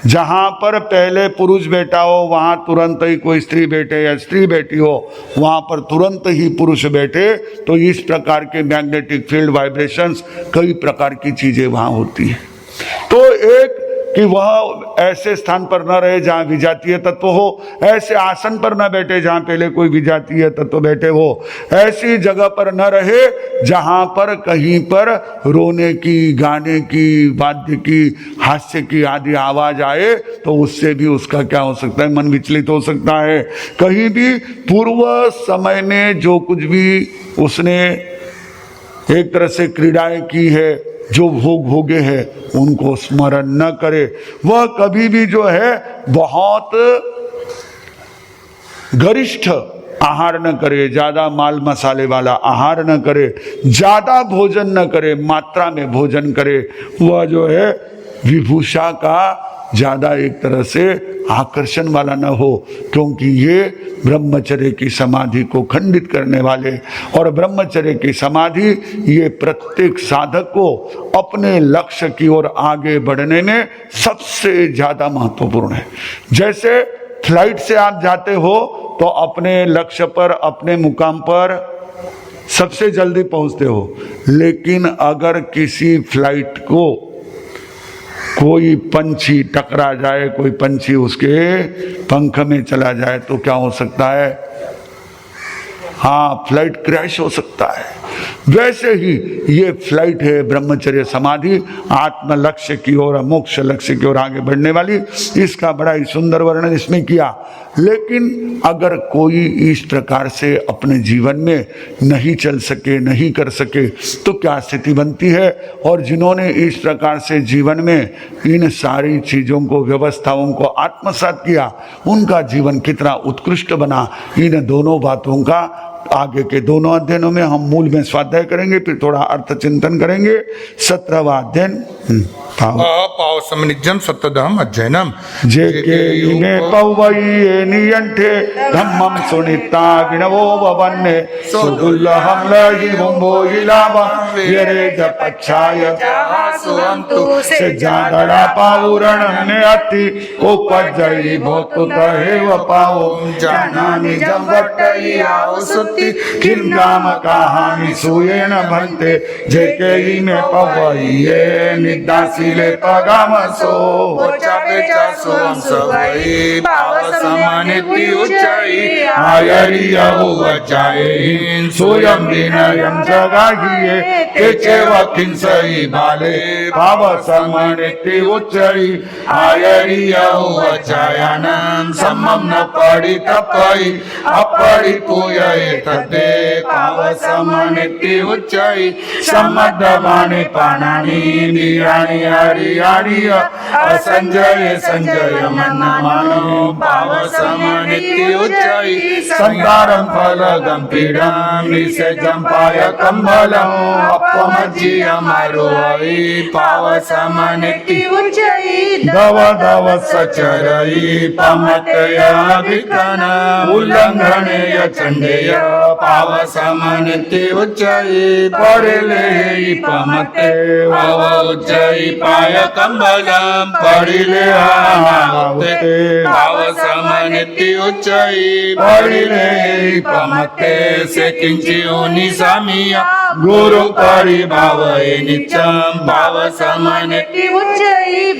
जहां पर पहले पुरुष बैठा हो वहां तुरंत ही कोई स्त्री बैठे, या स्त्री बैठी हो वहां पर तुरंत ही पुरुष बैठे, तो इस प्रकार के मैग्नेटिक फील्ड वाइब्रेशंस, कई प्रकार की चीजें वहां होती है। तो एक कि वह ऐसे स्थान पर न रहे जहां विजातीय तत्व हो, ऐसे आसन पर न बैठे जहां पहले कोई विजातीय तत्व बैठे हो, ऐसी जगह पर न रहे जहां पर कहीं पर रोने की, गाने की, वाद्य की, हास्य की आदि आवाज आए, तो उससे भी उसका क्या हो सकता है, मन विचलित हो सकता है। कहीं भी पूर्व समय में जो कुछ भी उसने एक तरह से क्रीड़ाएं की है, जो भोग भोगे हैं, उनको स्मरण न करे। वह कभी भी जो है बहुत गरिष्ठ आहार न करे, ज्यादा माल मसाले वाला आहार न करे, ज्यादा भोजन न करे, मात्रा में भोजन करे। वह जो है विभूषा का ज्यादा एक तरह से आकर्षण वाला न हो, क्योंकि ये ब्रह्मचर्य की समाधि को खंडित करने वाले, और ब्रह्मचर्य की समाधि ये प्रत्येक साधक को अपने लक्ष्य की ओर आगे बढ़ने में सबसे ज्यादा महत्वपूर्ण है। जैसे फ्लाइट से आप जाते हो तो अपने लक्ष्य पर, अपने मुकाम पर सबसे जल्दी पहुंचते हो, लेकिन अगर किसी फ्लाइट को कोई पंछी टकरा जाए, कोई पंछी उसके पंख में चला जाए, तो क्या हो सकता है? हाँ, फ्लाइट क्रैश हो सकता है। वैसे ही ये फ्लाइट है ब्रह्मचर्य समाधि, आत्म लक्ष्य की ओर, मोक्ष लक्ष्य की ओर आगे बढ़ने वाली। इसका बड़ा ही सुंदर वर्णन इसमें किया। लेकिन अगर कोई इस प्रकार से अपने जीवन में नहीं चल सके, नहीं कर सके, तो क्या स्थिति बनती है? और जिन्होंने इस प्रकार से जीवन में इन सारी चीजों को, व्यवस्थाओं को आत्मसात किया, उनका जीवन कितना उत्कृष्ट बना। इन दोनों बातों का आगे के दोनों अध्ययनों में हम मूल में स्वाध्याय करेंगे, फिर थोड़ा अर्थ चिंतन करेंगे। 17वां अध्ययन पाव समनिज्जम सप्तदहम अध्ययनम जेके इमे पवये नियंठे धम्मं सुनिता विनवो भवन्ने सुदुल्लहं लहि मुंबो इलावं येरे जपच्छाय सुअंतु से जागड़ा पावुरणं ने अति उपजयि भोतु तहेव पावो जानामि जं वट्टयि आउसुत्य भवति किं नाम काहानि सूयेन भन्ते जेकेयी में पवये निदासीले पगामसो पोचा पेचा सोम सवई पाव समानिति उच्चाई आयरिया उवचाये सोयम विनयम जगाहिये केचे वकिंसई बाले पाव समानिति उच्चाई आयरिया उवचायानं समम न पड़ी तपई अपड़ी पूये तदे पाव समानिति उच्चाई सम्मदवाणी पाणानि निराणि हरियाणि असंजय संजय मन्नमानो पाव समानिति उच्चाई संकारं फलगं पीडं निषेजं पाय कम्बलं अपमज्जी अमरोई पाव समानिति दव दव सचरई पमतया विकन उल्लंघनेय चंडेय पाव समानिति उच्चाई पड़िले पमते वव उच्चाई पाय कम्बलं पड़िले आवते पाव समानिति उच्चाई पड़िले पमते से किंची उनि सामिया गुरु परिभावये नित्यं भाव समानिति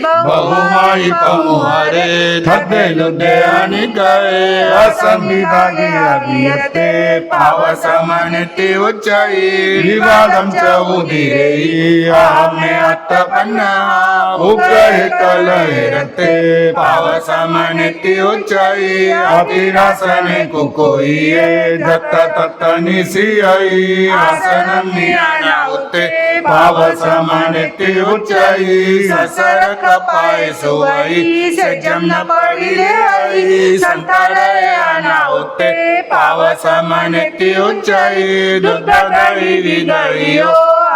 बहुमाई पमुहरे थद्दे लुद्दे अनिकये असंविभागी अभियते पाव समानिति उच्चाई विवादं च उदीरेयि अहमे अत्तपन्ना उग्रहे कलहे रते पाव समानिति उच्चाई अतिरासने कुकोइये दत्त तत्त निसियई आसनं नियाना उत्ते पाव समानिति उच्चाई ससर कपाय सुवई सज्जम न पड़िले आई संतारय अनाउत्ते पाव समानिति उच्चाई दुग्धदहि विदयो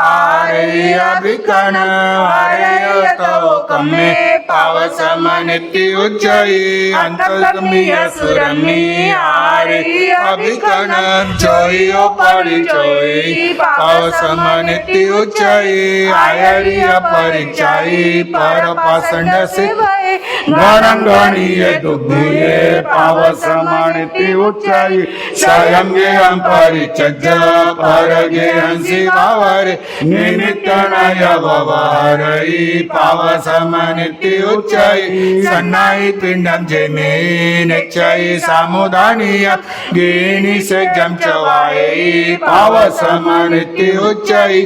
आरेय विकन आरेय तव कम्मे पाव समानिति उच्चाई अंतर्गमीय सुरमी आरेय अभिकन चोयो परि चोई पाव समानिति उच्चाई आयरिय परिचाई पर पासंड से गणगणीय दुग्धिये पाव समानिति उच्चाई स्वयंगे हम परिचज परगे हंसी भावरे निमित्तनय भवहरई पाव समानिति उच्चाई सन्नाई पिंडम जेमे नच्चाई सामुदानीय गेनी से जम चवाई पाव समानिति उच्चाई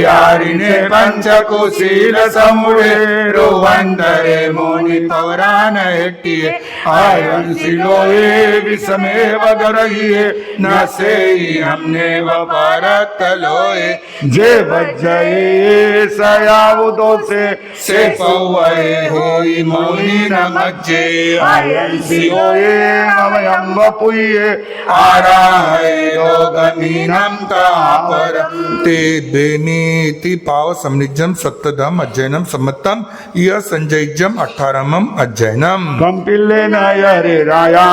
यारिने पंचकुशील समुरे रोवंदरे मुनि पौराण हेटिये आयन सिलोए विषमेव गरहिये न से हमने वपरत लोए जे बज्जये सयावुदो से पौवे होई मौनी न मज्जे आयन सिलोए नवयं वपुये आराहे योगमीनं तापरं ते बेनीति पाव समनिज्जम सत्तदम अज्जैनम सम्मतम यह संजयजम 18मम अज्जैनम कंपिल्ले नयरे राया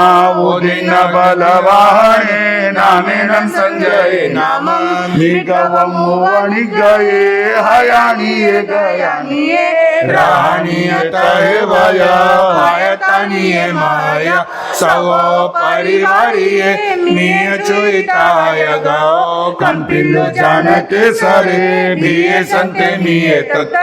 उदिन बलवाहने नामेनं संजय नाम निगवं वणिगये हयानिये गयानिये रानिये तहे वया आयतनिये माया सव परिवारिये निय चुइताय गौ कंपिल्लो जानके सरे भिये संते निये तत्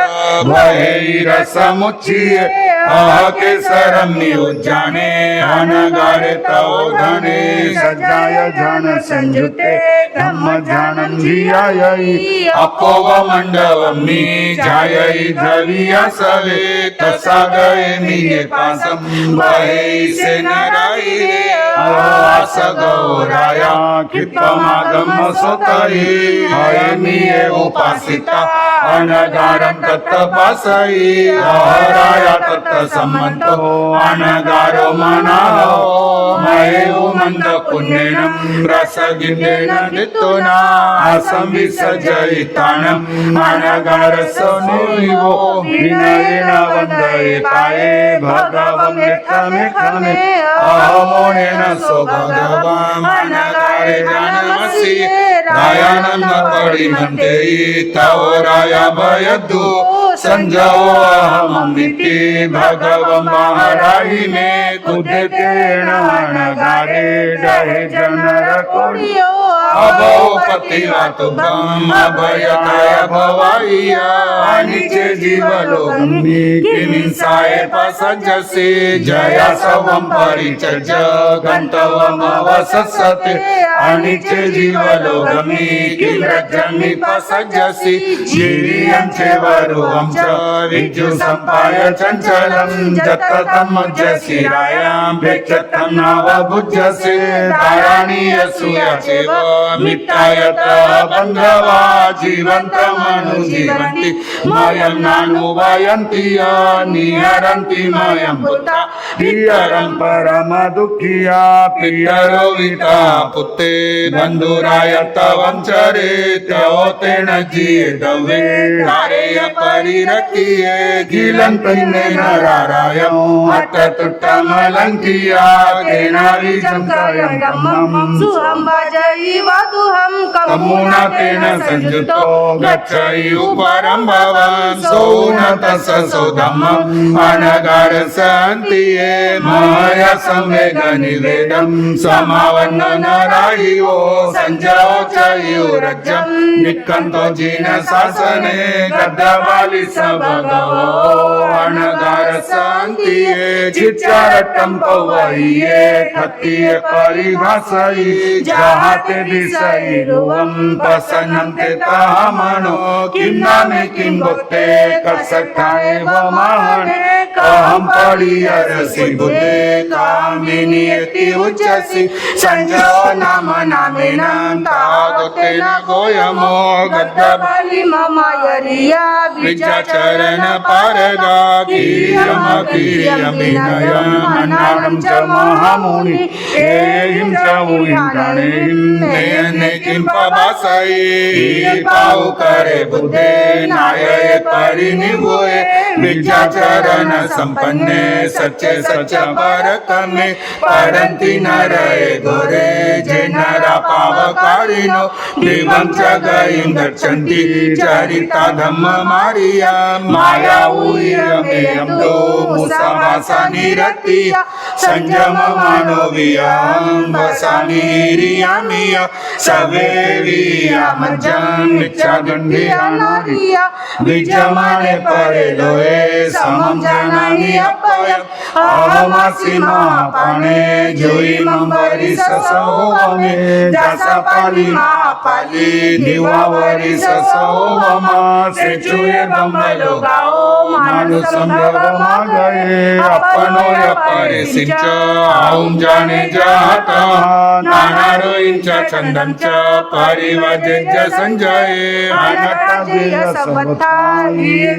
भये रसमुच्चिये आहके सरम नियुज्जाने अनगारे तव धने सज्जाय ध्यान संयुते धम्म ध्यानं धियायै अपोव मंडवं निजायै द्रविया सवे तसागये निये पासं भये से नराये आस गौराया क्षिप्तमागम सुतये हये मिये उपासिता अनगारं तत्तपासये आहराया तत्त सम्मतो अनगारो मनाहो मये उमन्द पुण्येनं रसगिन्देन दित्तुना असंविसर्जयितानं अनगारसनुयो विनयेन वन्दये पाये भगवं नित्यमेकमे अहमोनेन सो भगवान् अनगारे जानमसि रायानं न परिमन्तेयि तव राया भयदु संजो अहममिति भगवं महाराहि मे कुदेतेन अनगारे डहे जनर कोडियो अभोपतिवातुभम् अभयताय भवाय्या अनिचे जीवलोकमी किमिंसाय पसज्जसि जया सवं परिचर्य गन्तवमवसस्सते अनिचे जीवलोकमी किमरज्जमि पसज्जसि जीर्यं चेवरुवं च विद्युसम्पाय चञ्चलं जततं मज्जसि रायां भेक्षतं नवभुज्यसि धाराणि असूया चेव मित्तायत बन्धवा जीवन्तमनुजीवन्ति मयं नानुवायन्ति निहरन्ति मयं पुत्रा प्रियरं परमदुःखिया प्रियरोविता पुत्ते बन्धुरायतवं चरित्योतेन जीदवे तारेय परिरतिये गिलन्तिने नरारायं हततुट्टमलङ्किया केनारिजं कायं कम्मं सुहं भजयिवतुहं कमुनातेन संयुतो गच्छयुपरं भवन् सौनतससो धम्मम् अनगार शान्तिये माया संवेदनिवेदं समावन्न नरायो संजयो चयुरज्जं निक्कन्तो जिन शासने गद्धवालि भगवो अनगार शान्तिये चिच्चारट्टं पवयिये खत्तिये परिभाषयि जहाते दिशयिरुवं पसन्नन्ते तामनो किं नामे किं भक्ते कसक्ताय वमाने कहं परियरसि बुद्धे कामिनी यति उच्चसि संजो नाम नामेन तागतेन गोयमो गद्धबलि मम यरिया विजचरण परगा किरियम किरियमिनयम् अन्नानं च महामुनि एहिं च उहिंगणेहिं नयने किं पभासयि पाउ करे बुद्धे नाये परिनिभुए विद्याचरण संपन्ने सच्चे सच परकमे परंति नरये घोरे जे नरा पावकारिनो दिवं च गयं गच्छन्ति चरिता धम्म मारिया माया उयमेयं दो मुसमासा निरतिया संयम मानवीयं वसामि हिरियामिया सवे विया मज्जं मिच्छा गंधिया नारिया विजमाने परे लोए समं जानामि अपयम् अहमसि महापाणे जोई मंबरी ससोवमे दासपाली महापाली दिवावरी ससोवमा सेचुये बंबलो गाओ मानु संभव मागये अपनो यपरे सिंच आउं जाने जाता नानारो इंच चंदं च परिवजज संजये अनताजिय सबथा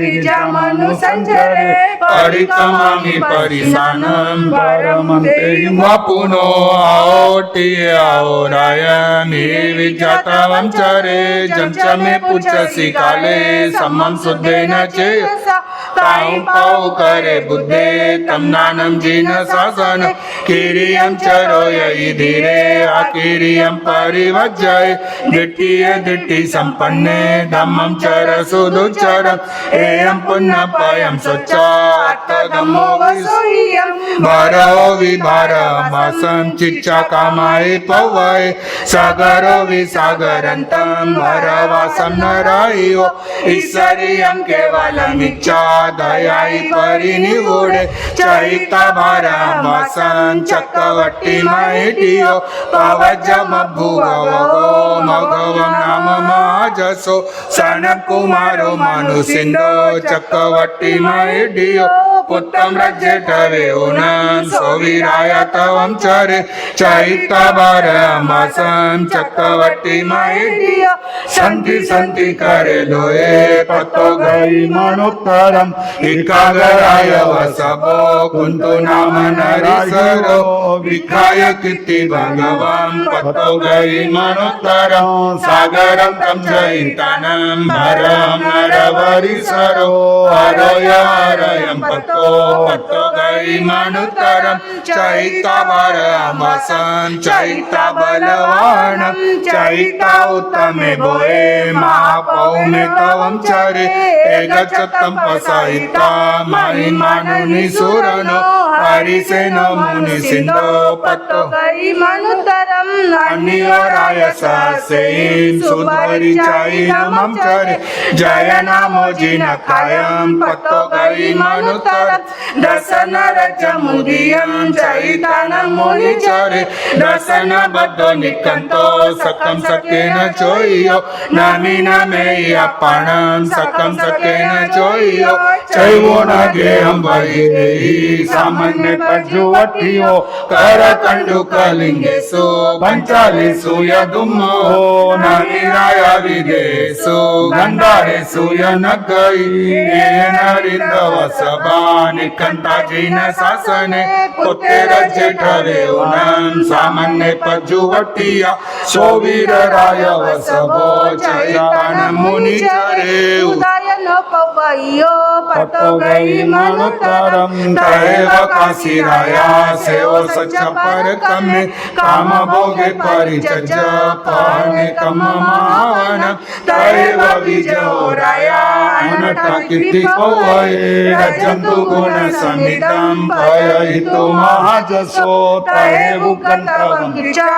विजमनु संजरे परितमामि परिसानं परमन्ते वपुनो आओटि आओरायमि विजतवं चरे जंचमे पुच्छसि काले समं शुद्धेन चेयसा तां पाउ करे बुद्धे तं नानं जिन शासन किरियं चरोयि धीरे अकिरियं परिवज्जय दिट्टिय दिट्टि सम्पन्ने धम्मं चर सुदुच्चरम् एयं पुण्यपयं स्वच्छात्तधम्मो वसुह्यं भरो विभारमासं चिच्चा कामाय पवय सागरो विसागरन्तं भरवासं नरायो ईश्वरीयं केवलमिच्छा दयाय परिनिवुडे चैता भरमासं चक्रवर्ती महेटियो पवज्जमभुवो मघवं नाम माजसो सनक कुमारो मनुसिंदो चक्रवर्ती महेटियो पुत्रं रज्जेटवे उनं सोविराय तवं चरे चैता भरमासं चक्रवर्ती महेटियो संति संति करे लोए पतो गई मणोत्तरम् एकागराय वसवो कुंतो नाम नरिसरो विखाय कीर्ति भगवान् पतो गई मणोत्तरम् सागरं तं चैतनं भरं नरवरिसरो हरयं पतो गई मणोत्तरम् चैता भरमासं चैता बलवानं चैता उत्तमे भोए महापौमे तवं चरे गच्छतं पसायिता महिमानुनि सुरनो हरिसेनो मुनिसिंधो पतो गई मनुतरम् नियोरायसेन सुधरिचाइनमं चरे जय नामो जिन कायम पत्तो गई मनुतर दर्शन रजमुदियम चैतन मुनि चरे दर्शन बद्धो निकंतो सकम सकेन चोइयो नामी नमे अपणम सकम सकेन चोइयो चैवो नगे हम वही सामान्य पजुवटियो कर कंडु कलिंगेसु पंचालेसु यदुमो नानिराया विदेसु गंधारेसु यनगई नरिंदव सबानि कंताजिन शासने पुत्र जेठरे उनम सामान्य पजुवटिया सोवीर राय वसभो चैतन मुनि चरे उदयन पवयो पतो गई मनुतरम तैव काशीराया सेव सच पर कमे काम भोगे परिचर्ज पाने कम मावन तैव विजोराया अनट कीर्ति कोवये रजन्तु गुण समिदं पयहितो महाजसो तैव कंतवं गिरिजा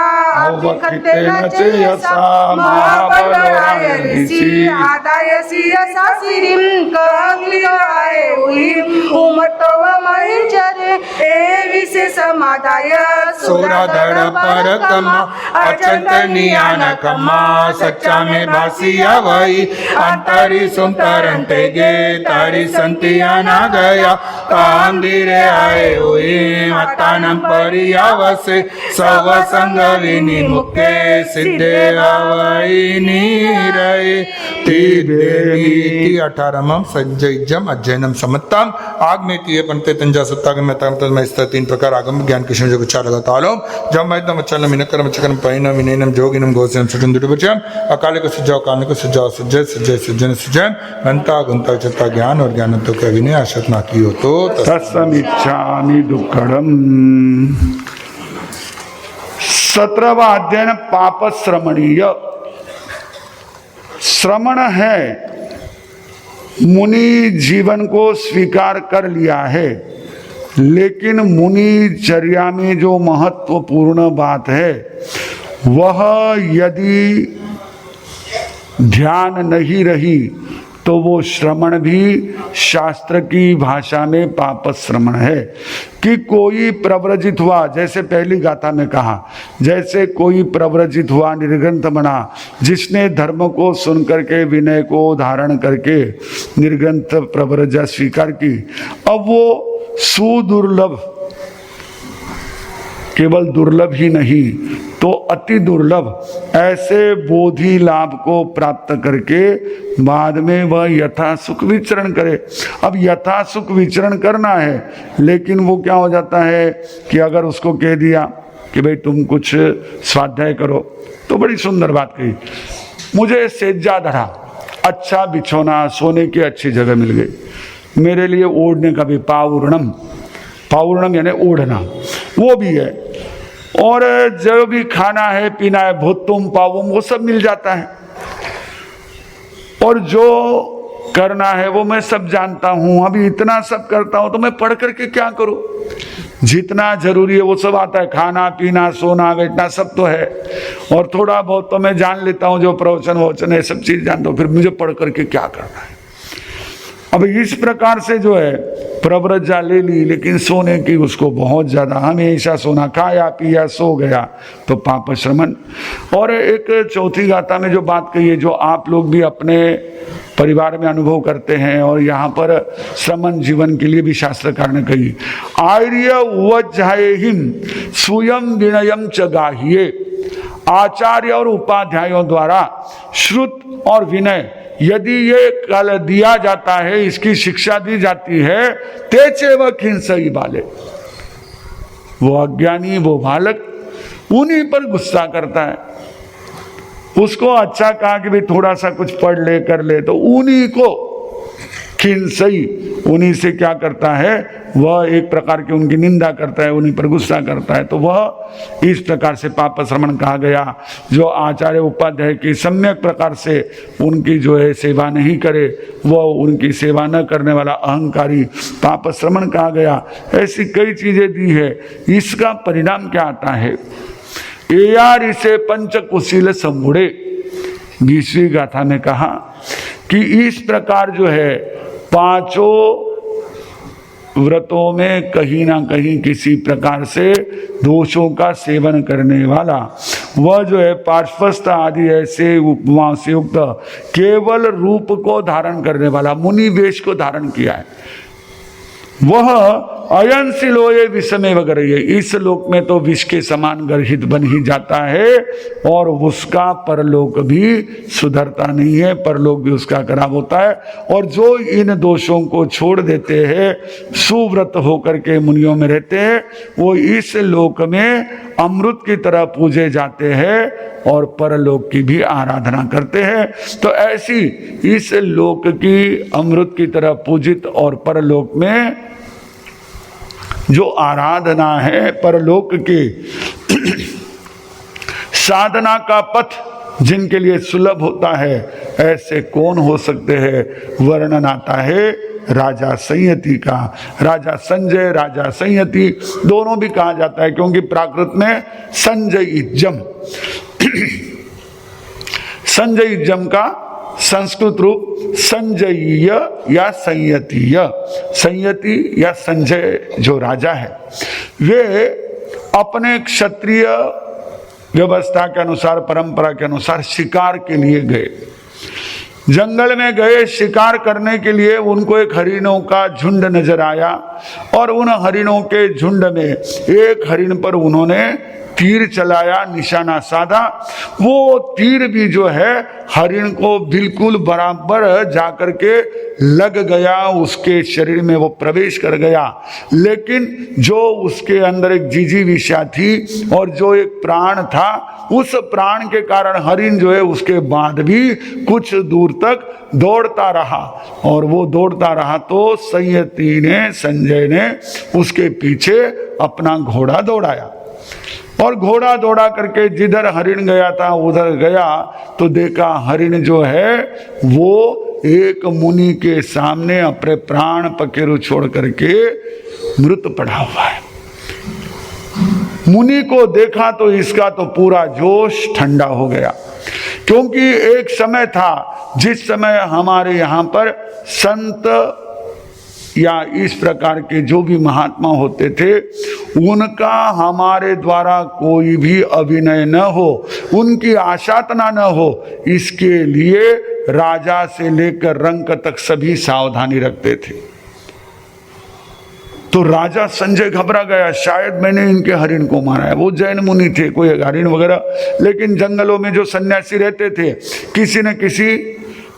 अवखतेन चेयसा महाबलराय ऋषि आदाय शिरसा सिरिं कंग्लियाय उहिं उमतव महिचरे ए विशेष मादाय सुरधड़ पर कमा अचंत नियान कमा सच्चा में भासिया वही अंतरी सुंतरंटे गे तारी संतिया ना गया कांदिरे आए हुए अतानम परियावसे सव संग विनि मुखे सिद्धे आवई नीरये तीदेवी 18 संजयजम अध्ययनम समत्ताम आगमेतीय पंते तंजा सत्ताग में तम इस 3 प्रकार आगम ज्ञान कृष्ण जो उच्चार लगातालों जब मैदम चलम मिनकरम चकरम पैनम विनयनम जोगिनम गोसम सुचंदुटुपचम अकाले को सुजाव काले को सुजाव सुजय सुजय सुजन सुजय गंता गंता चित्ता ज्ञान और ज्ञानत्व का विनय आशत ना की हो तो तत्समिच्छामि दुक्कडम। 17वां अध्ययन पाप श्रमणीय। श्रमण है मुनि जीवन को स्वीकार कर लिया है, लेकिन मुनि चर्या में जो महत्वपूर्ण बात है वह यदि ध्यान नहीं रही तो वो श्रमण भी शास्त्र की भाषा में पाप श्रमण है। कि कोई प्रव्रजित हुआ, जैसे पहली गाथा में कहा, जैसे कोई प्रव्रजित हुआ निर्ग्रंथ बना, जिसने धर्म को सुन करके विनय को धारण करके निर्ग्रंथ प्रव्रजा स्वीकार की, अब वो सुदुर्लभ, केवल दुर्लभ ही नहीं तो अति दुर्लभ ऐसे बोधि लाभ को प्राप्त करके बाद में वह यथा सुख विचरण करे। अब यथा सुख विचरण करना है, लेकिन वो क्या हो जाता है कि अगर उसको कह दिया कि भाई तुम कुछ स्वाध्याय करो, तो बड़ी सुंदर बात कही, मुझे सेज्जा धरा, अच्छा बिछौना, सोने की अच्छी जगह मिल गई, मेरे लिए ओढ़ने का भी पावूर्णम, पावूर्णम यानी ओढ़ना वो भी है, और जो भी खाना है पीना है भोत्तुम पावुम वो सब मिल जाता है, और जो करना है वो मैं सब जानता हूँ, अभी इतना सब करता हूँ तो मैं पढ़ करके क्या करूँ, जितना जरूरी है वो सब आता है, खाना पीना सोना बैठना सब तो है, और थोड़ा बहुत तो मैं जान लेता हूँ, जो प्रवचन वचन है सब चीज जानता हूँ, फिर मुझे पढ़ करके क्या करना है। अब इस प्रकार से जो है प्रव्रजा ले ली, लेकिन सोने की उसको बहुत ज्यादा, हमेशा सोना, खाया पिया सो गया तो पाप श्रमण। और एक चौथी गाथा में जो बात कही है, जो आप लोग भी अपने परिवार में अनुभव करते हैं और यहाँ पर श्रमण जीवन के लिए भी शास्त्रकार ने कही, आर्य उवज्जायहिं स्वयं विनयम च गाह्ये। आचार्य और उपाध्यायों द्वारा श्रुत और विनय यदि ये कल दिया जाता है, इसकी शिक्षा दी जाती है, तेचे व खिंसई बाले, वो अज्ञानी वो बालक उन्हीं पर गुस्सा करता है। उसको अच्छा कहा कि भाई थोड़ा सा कुछ पढ़ ले कर ले, तो उन्हीं को खिंसई, उन्हीं से क्या करता है, वह एक प्रकार की उनकी निंदा करता है, उन्हीं पर गुस्सा करता है। तो वह इस प्रकार से पाप श्रमण कहा गया। जो आचार्य उपाध्याय की सम्यक प्रकार से उनकी जो है सेवा नहीं करे, वह उनकी सेवा न करने वाला अहंकारी पाप श्रमण कहा गया। ऐसी कई चीजें दी है। इसका परिणाम क्या आता है, एयार इसे पंचकुशील संबुड़े। 20वीं गाथा में कहा कि इस प्रकार जो है पांचों व्रतों में कहीं ना कहीं किसी प्रकार से दोषों का सेवन करने वाला, वह जो है पार्श्वस्थ आदि ऐसे उपमाओं से युक्त केवल रूप को धारण करने वाला, मुनि वेश को धारण किया है, वह अयंसी लोये विषमे वगैरह, इस लोक में तो विष के समान गर्हित बन ही जाता है और उसका परलोक भी सुधरता नहीं है, परलोक भी उसका खराब होता है। और जो इन दोषों को छोड़ देते हैं, सुव्रत होकर के मुनियों में रहते हैं, वो इस लोक में अमृत की तरह पूजे जाते हैं और परलोक की भी आराधना करते हैं। तो ऐसी इस लोक की अमृत की तरह पूजित और परलोक में जो आराधना है, परलोक के साधना का पथ जिनके लिए सुलभ होता है, ऐसे कौन हो सकते हैं? वर्णन आता है राजा संयति का। राजा संजय, राजा संयति दोनों भी कहा जाता है, क्योंकि प्राकृत में संजय इज्जम संजय इज्जम का संस्कृत रूप संजयीय या संयतीय, संयति या संजय जो राजा है, वे अपने क्षत्रिय व्यवस्था के अनुसार, परंपरा के अनुसार शिकार के लिए गए। जंगल में गए शिकार करने के लिए, उनको एक हरिणों का झुंड नजर आया और उन हरिणों के झुंड में एक हरिण पर उन्होंने तीर चलाया, निशाना साधा। वो तीर भी जो है हरिण को बिल्कुल बराबर जाकर के लग गया, उसके शरीर में वो प्रवेश कर गया। लेकिन जो उसके अंदर एक जिजीविषा थी और जो एक प्राण था, उस प्राण के कारण हरिण जो है उसके बाद भी कुछ दूर तक दौड़ता रहा और वो दौड़ता रहा तो संयति ने, संजय ने उसके पीछे अपना घोड़ा दौड़ाया और घोड़ा दौड़ा करके जिधर हरिण गया था उधर गया तो देखा हरिण जो है वो एक मुनि के सामने अपने प्राण पखेरु छोड़ करके मृत पड़ा हुआ है। मुनि को देखा तो इसका तो पूरा जोश ठंडा हो गया, क्योंकि एक समय था जिस समय हमारे यहाँ पर संत या इस प्रकार के जो भी महात्मा होते थे, उनका हमारे द्वारा कोई भी अभिनय न हो, उनकी आशातना न हो, इसके लिए राजा से लेकर रंक तक सभी सावधानी रखते थे। तो राजा संजय घबरा गया, शायद मैंने इनके हरिण को मारा है। वो जैन मुनि थे, कोई हरिण वगैरह, लेकिन जंगलों में जो सन्यासी रहते थे, किसी न किसी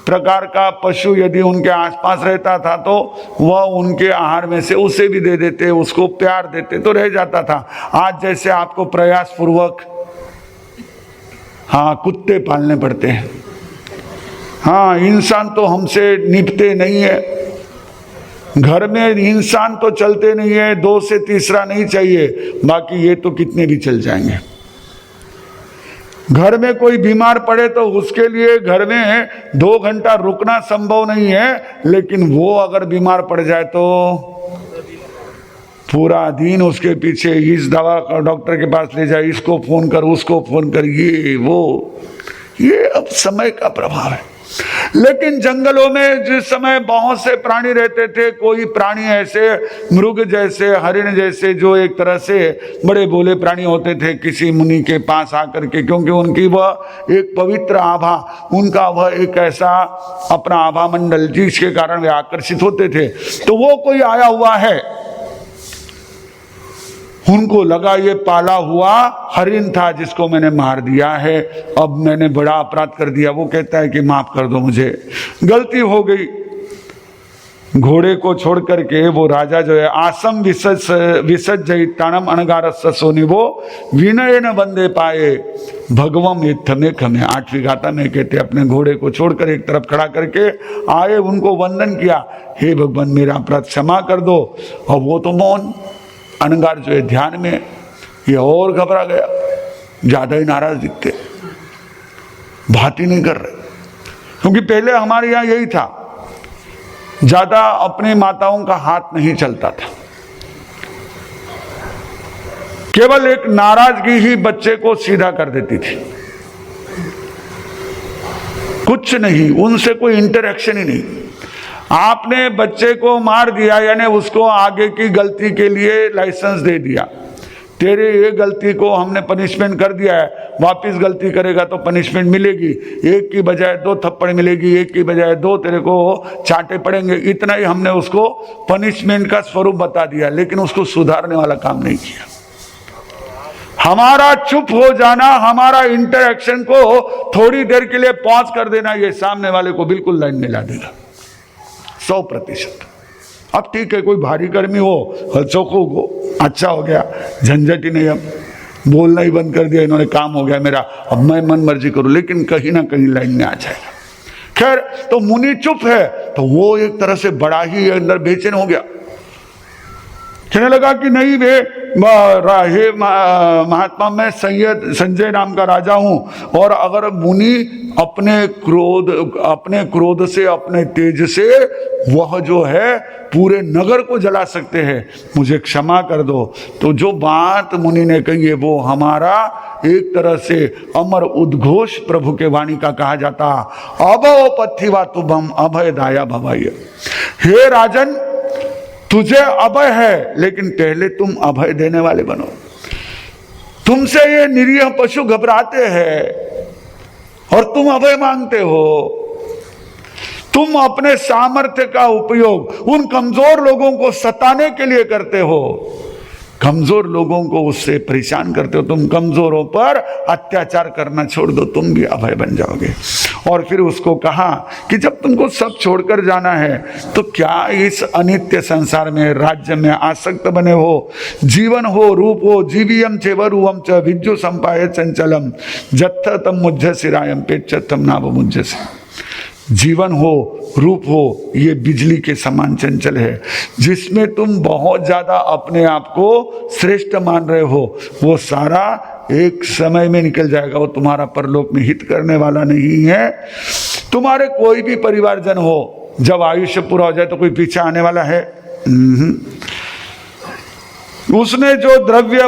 प्रकार का पशु यदि उनके आसपास रहता था तो वह उनके आहार में से उसे भी दे देते, उसको प्यार देते तो रह जाता था। आज जैसे आपको प्रयास पूर्वक कुत्ते पालने पड़ते हैं, इंसान तो हमसे निपटे नहीं है, घर में इंसान तो चलते नहीं है, 2 से तीसरा नहीं चाहिए, बाकी ये तो कितने भी चल जाएंगे। घर में कोई बीमार पड़े तो उसके लिए घर में 2 घंटा रुकना संभव नहीं है, लेकिन वो अगर बीमार पड़ जाए तो पूरा दिन उसके पीछे, इस दवा का डॉक्टर के पास ले जाए, इसको फोन कर, उसको फोन कर, ये अब समय का प्रभाव है। लेकिन जंगलों में जिस समय बहुत से प्राणी रहते थे, कोई प्राणी ऐसे मृग जैसे, हरिण जैसे, जो एक तरह से बड़े भोले प्राणी होते थे, किसी मुनि के पास आकर के, क्योंकि उनकी वह एक पवित्र आभा, उनका वह एक ऐसा अपना आभा मंडल जिसके कारण वे आकर्षित होते थे। तो वो कोई आया हुआ है, उनको लगा ये पाला हुआ हरिण था जिसको मैंने मार दिया है, अब मैंने बड़ा अपराध कर दिया। वो कहता है कि माफ कर दो, मुझे गलती हो गई। घोड़े को छोड़ करके वो राजा जो है आसम विसज्जयितानम अनगारस्य सोनिवो विनय न बंदे पाए भगवम युद्ध में खमे। 8वीं गाथा में कहते अपने घोड़े को छोड़कर एक तरफ खड़ा करके आए, उनको वंदन किया, हे भगवान मेरा अपराध क्षमा कर दो। और वो तो मौन, अनगार जो है ध्यान में, ये और घबरा गया, ज्यादा ही नाराज दिखते, बात ही नहीं कर रहे। क्योंकि पहले हमारे यहाँ यही था, ज्यादा अपने माताओं का हाथ नहीं चलता था। केवल एक नाराजगी ही बच्चे को सीधा कर देती थी, कुछ नहीं, उनसे कोई इंटरेक्शन ही नहीं। आपने बच्चे को मार दिया यानी उसको आगे की गलती के लिए लाइसेंस दे दिया, तेरे ये गलती को हमने पनिशमेंट कर दिया है, वापस गलती करेगा तो पनिशमेंट मिलेगी, एक की बजाय 2 थप्पड़ मिलेगी, एक की बजाय 2 तेरे को चाटे पड़ेंगे, इतना ही हमने उसको पनिशमेंट का स्वरूप बता दिया, लेकिन उसको सुधारने वाला काम नहीं किया। हमारा चुप हो जाना, हमारा इंटरेक्शन को थोड़ी देर के लिए पॉज कर देना, ये सामने वाले को बिल्कुल लाइन में ला देगा 100%। अब ठीक है, कोई भारी गर्मी हो, हलचोकों को अच्छा हो गया, झंझट ही नहीं, अब बोलना ही बंद कर दिया इन्होंने, काम हो गया मेरा, अब मैं मन मर्जी करूं, लेकिन कहीं ना कहीं लाइन में आ जाएगा। खैर, तो मुनि चुप है, तो वो एक तरह से बड़ा ही अंदर बेचैन हो गया, कहने लगा कि नहीं वे हे महात्मा, मैं संजय नाम का राजा हूं, और अगर मुनि अपने क्रोध से, अपने तेज से वह जो है पूरे नगर को जला सकते हैं, मुझे क्षमा कर दो। तो जो बात मुनि ने कही है वो हमारा एक तरह से अमर उद्घोष प्रभु के वाणी का कहा जाता, अभव पथिवा तुभम अभय दाया भवाय। हे राजन, तुझे अभय है, लेकिन पहले तुम अभय देने वाले बनो। तुमसे ये निरीह पशु घबराते हैं और तुम अभय मांगते हो। तुम अपने सामर्थ्य का उपयोग उन कमजोर लोगों को सताने के लिए करते हो, कमजोर लोगों को उससे परेशान करते हो। तुम कमजोरों पर अत्याचार करना छोड़ दो, तुम भी अभय बन जाओगे। और फिर उसको कहा कि जब तुमको सब छोड़कर जाना है तो क्या इस अनित्य संसार में, राज्य में आसक्त बने हो? जीवन हो, रूप हो, जीवियम चेवरुवम च विद्यु संपाय चंचलम जत्थ तम मुझ सिरायम पेच्छतम नाभ मुझ से। जीवन हो, रूप हो, ये बिजली के समान चंचल है, जिसमें तुम बहुत ज्यादा अपने आप को श्रेष्ठ मान रहे हो, वो सारा एक समय में निकल जाएगा, वो तुम्हारा परलोक में हित करने वाला नहीं है। तुम्हारे कोई भी परिवारजन हो, जब आयुष्य पूरा हो जाए तो कोई पीछे आने वाला है? उसने जो द्रव्य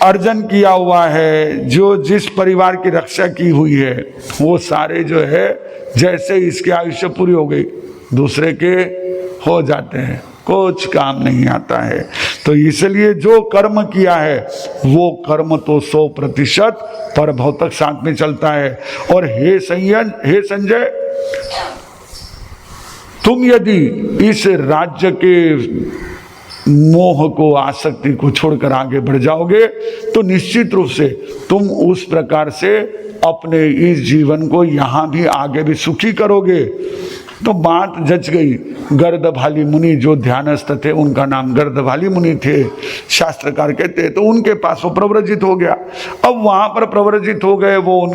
अर्जन किया हुआ है, जो जिस परिवार की रक्षा की हुई है, वो सारे जो है जैसे इसके आयुष्य पूरी हो गई दूसरे के हो जाते हैं, कुछ काम नहीं आता है। तो इसलिए जो कर्म किया है वो कर्म तो 100% परभव तक साथ में चलता है। और हे संजय, तुम यदि इस राज्य के मोह को, आसक्ति को छोड़कर आगे बढ़ जाओगे तो निश्चित रूप से तुम उस प्रकार से अपने इस जीवन को यहाँ भी आगे भी सुखी करोगे। तो बात जच गई। गर्दभाली मुनि जो ध्यानस्थ थे, उनका नाम गर्दभाली मुनि थे, शास्त्रकार कहते हैं, तो उनके पास वो प्रव्रजित हो गया। अब वहाँ पर प्रव्रजित हो गए, वो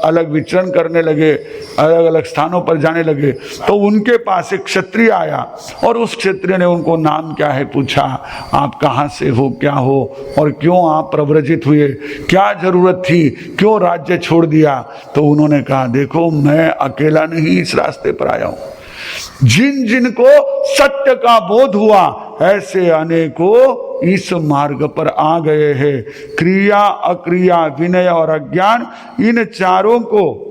अलग विचरण करने लगे, अलग अलग स्थानों पर जाने लगे। तो उनके पास एक क्षत्रिय आया और उस क्षत्रिय ने उनको नाम क्या है पूछा, आप कहाँ से हो, क्या हो और क्यों आप प्रव्रजित हुए, क्या जरूरत थी, क्यों राज्य छोड़ दिया? तो उन्होंने कहा, देखो मैं अकेला नहीं इस रास्ते पर आया हूं, जिन जिन को सत्य का बोध हुआ ऐसे अनेकों इस मार्ग पर आ गए हैं। क्रिया, अक्रिया, विनय और अज्ञान, इन चारों को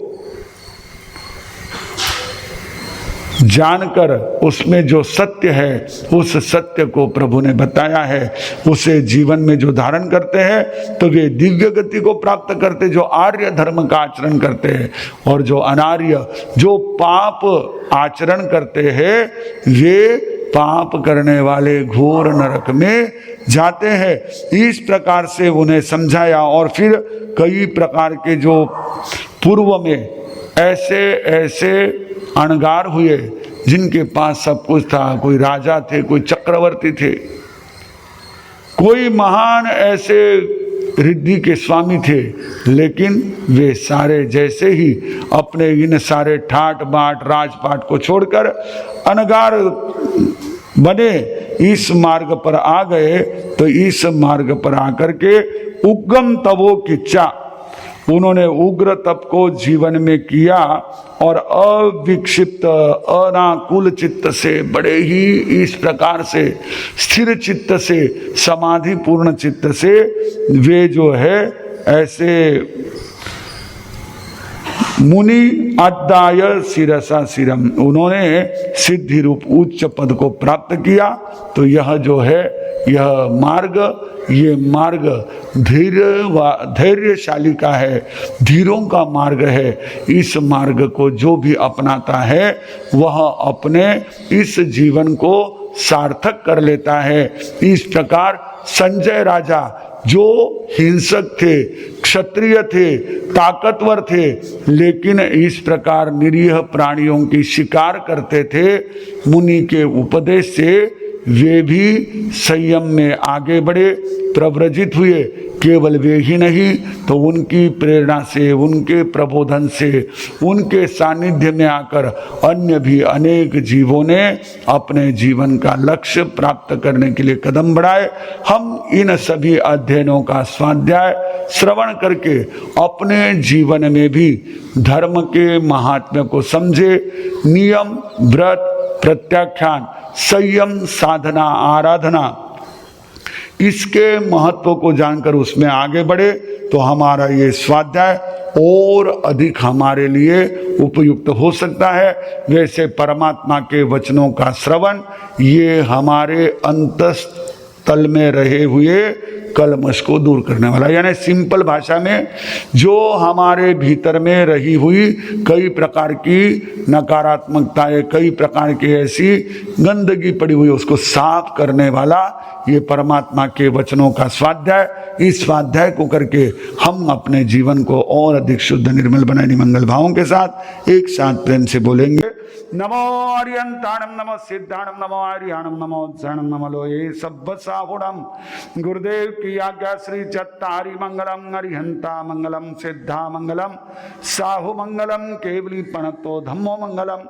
जानकर उसमें जो सत्य है, उस सत्य को प्रभु ने बताया है, उसे जीवन में जो धारण करते हैं तो वे दिव्य गति को प्राप्त करते, जो आर्य धर्म का आचरण करते हैं। और जो अनार्य, जो पाप आचरण करते हैं, वे पाप करने वाले घोर नरक में जाते हैं। इस प्रकार से उन्हें समझाया। और फिर कई प्रकार के जो पूर्व में ऐसे ऐसे अणगार हुए जिनके पास सब कुछ था, कोई राजा थे, कोई चक्रवर्ती थे, कोई महान ऐसे रिद्धि के स्वामी थे, लेकिन वे सारे जैसे ही अपने इन सारे ठाट बाट राजपाट को छोड़कर अनगार बने इस मार्ग पर आ गए। तो इस मार्ग पर आकर के उद्गम तवो किच्चा, उन्होंने उग्र तप को जीवन में किया और अविक्षिप्त अनाकुल चित्त से, बड़े ही इस प्रकार से स्थिर चित्त से, समाधि पूर्ण चित्त से वे जो है ऐसे मुनि अद्दाय शिरसा शिरम, उन्होंने सिद्धि रूप उच्च पद को प्राप्त किया। तो यह जो है यह मार्ग, ये मार्ग धैर्यशाली का है, धीरों का मार्ग है। इस मार्ग को जो भी अपनाता है वह अपने इस जीवन को सार्थक कर लेता है। इस प्रकार संजय राजा जो हिंसक थे, क्षत्रिय थे, ताकतवर थे, लेकिन इस प्रकार निरीह प्राणियों की शिकार करते थे, मुनि के उपदेश से वे भी संयम में आगे बढ़े, प्रव्रजित हुए। केवल वे ही नहीं तो उनकी प्रेरणा से, उनके प्रबोधन से, उनके सानिध्य में आकर अन्य भी अनेक जीवों ने अपने जीवन का लक्ष्य प्राप्त करने के लिए कदम बढ़ाए। हम इन सभी अध्ययनों का स्वाध्याय श्रवण करके अपने जीवन में भी धर्म के महात्म्य को समझे, नियम, व्रत, प्रत्याख्यान, संयम, साधना, आराधना, इसके महत्व को जानकर उसमें आगे बढ़े तो हमारा ये स्वाध्याय और अधिक हमारे लिए उपयुक्त हो सकता है। वैसे परमात्मा के वचनों का श्रवण ये हमारे अंतस्तल में रहे हुए कलमश को दूर करने वाला, यानी सिंपल भाषा में जो हमारे भीतर में रही हुई कई प्रकार की नकारात्मकताएं, कई प्रकार की ऐसी गंदगी पड़ी हुई उसको साफ करने वाला ये परमात्मा के वचनों का स्वाध्याय। इस स्वाध्याय को करके हम अपने जीवन को और अधिक शुद्ध निर्मल बनाने मंगल भावों के साथ एक साथ प्रेम से बोलेंगे। नमो आर्यंताणम, नमो सिद्धाणम, नमो आर्याणम, नमो उत्साहणम, नमो लोये सब्ब साहुणम। गुरुदेव की आज्ञा श्री चत्तारि मंगलम, अरिहंता मंगलम, सिद्धा मंगलम, साहु मंगलम, केवली पणतो धम्मो मंगलम।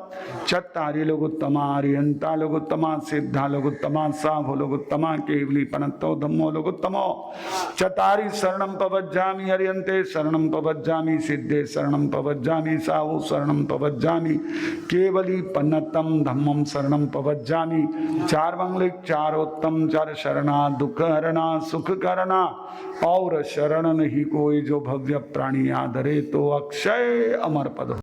चत्तारि लोगोत्तमा, अरिहंता लोगोत्तमा, सिद्धा लोगोत्तमा, साहु लोगोत्तमा, केवली पणतो धम्मो लोगोत्तमो। चत्तारि शरणं पवज्जामि, अरिहंते शरणं पवज्जामि, सिद्धे शरणं पवज्जामि, साहु शरणं पवज्जामि, केवली पन्नतम धम्मम शरणं पवज्जामि। चार मंगलिक, चारोत्तम, चार शरणा, दुख हरणा, सुख करना, और शरण नहीं कोई जो भव्य प्राणी आदरे तो अक्षय अमर पद।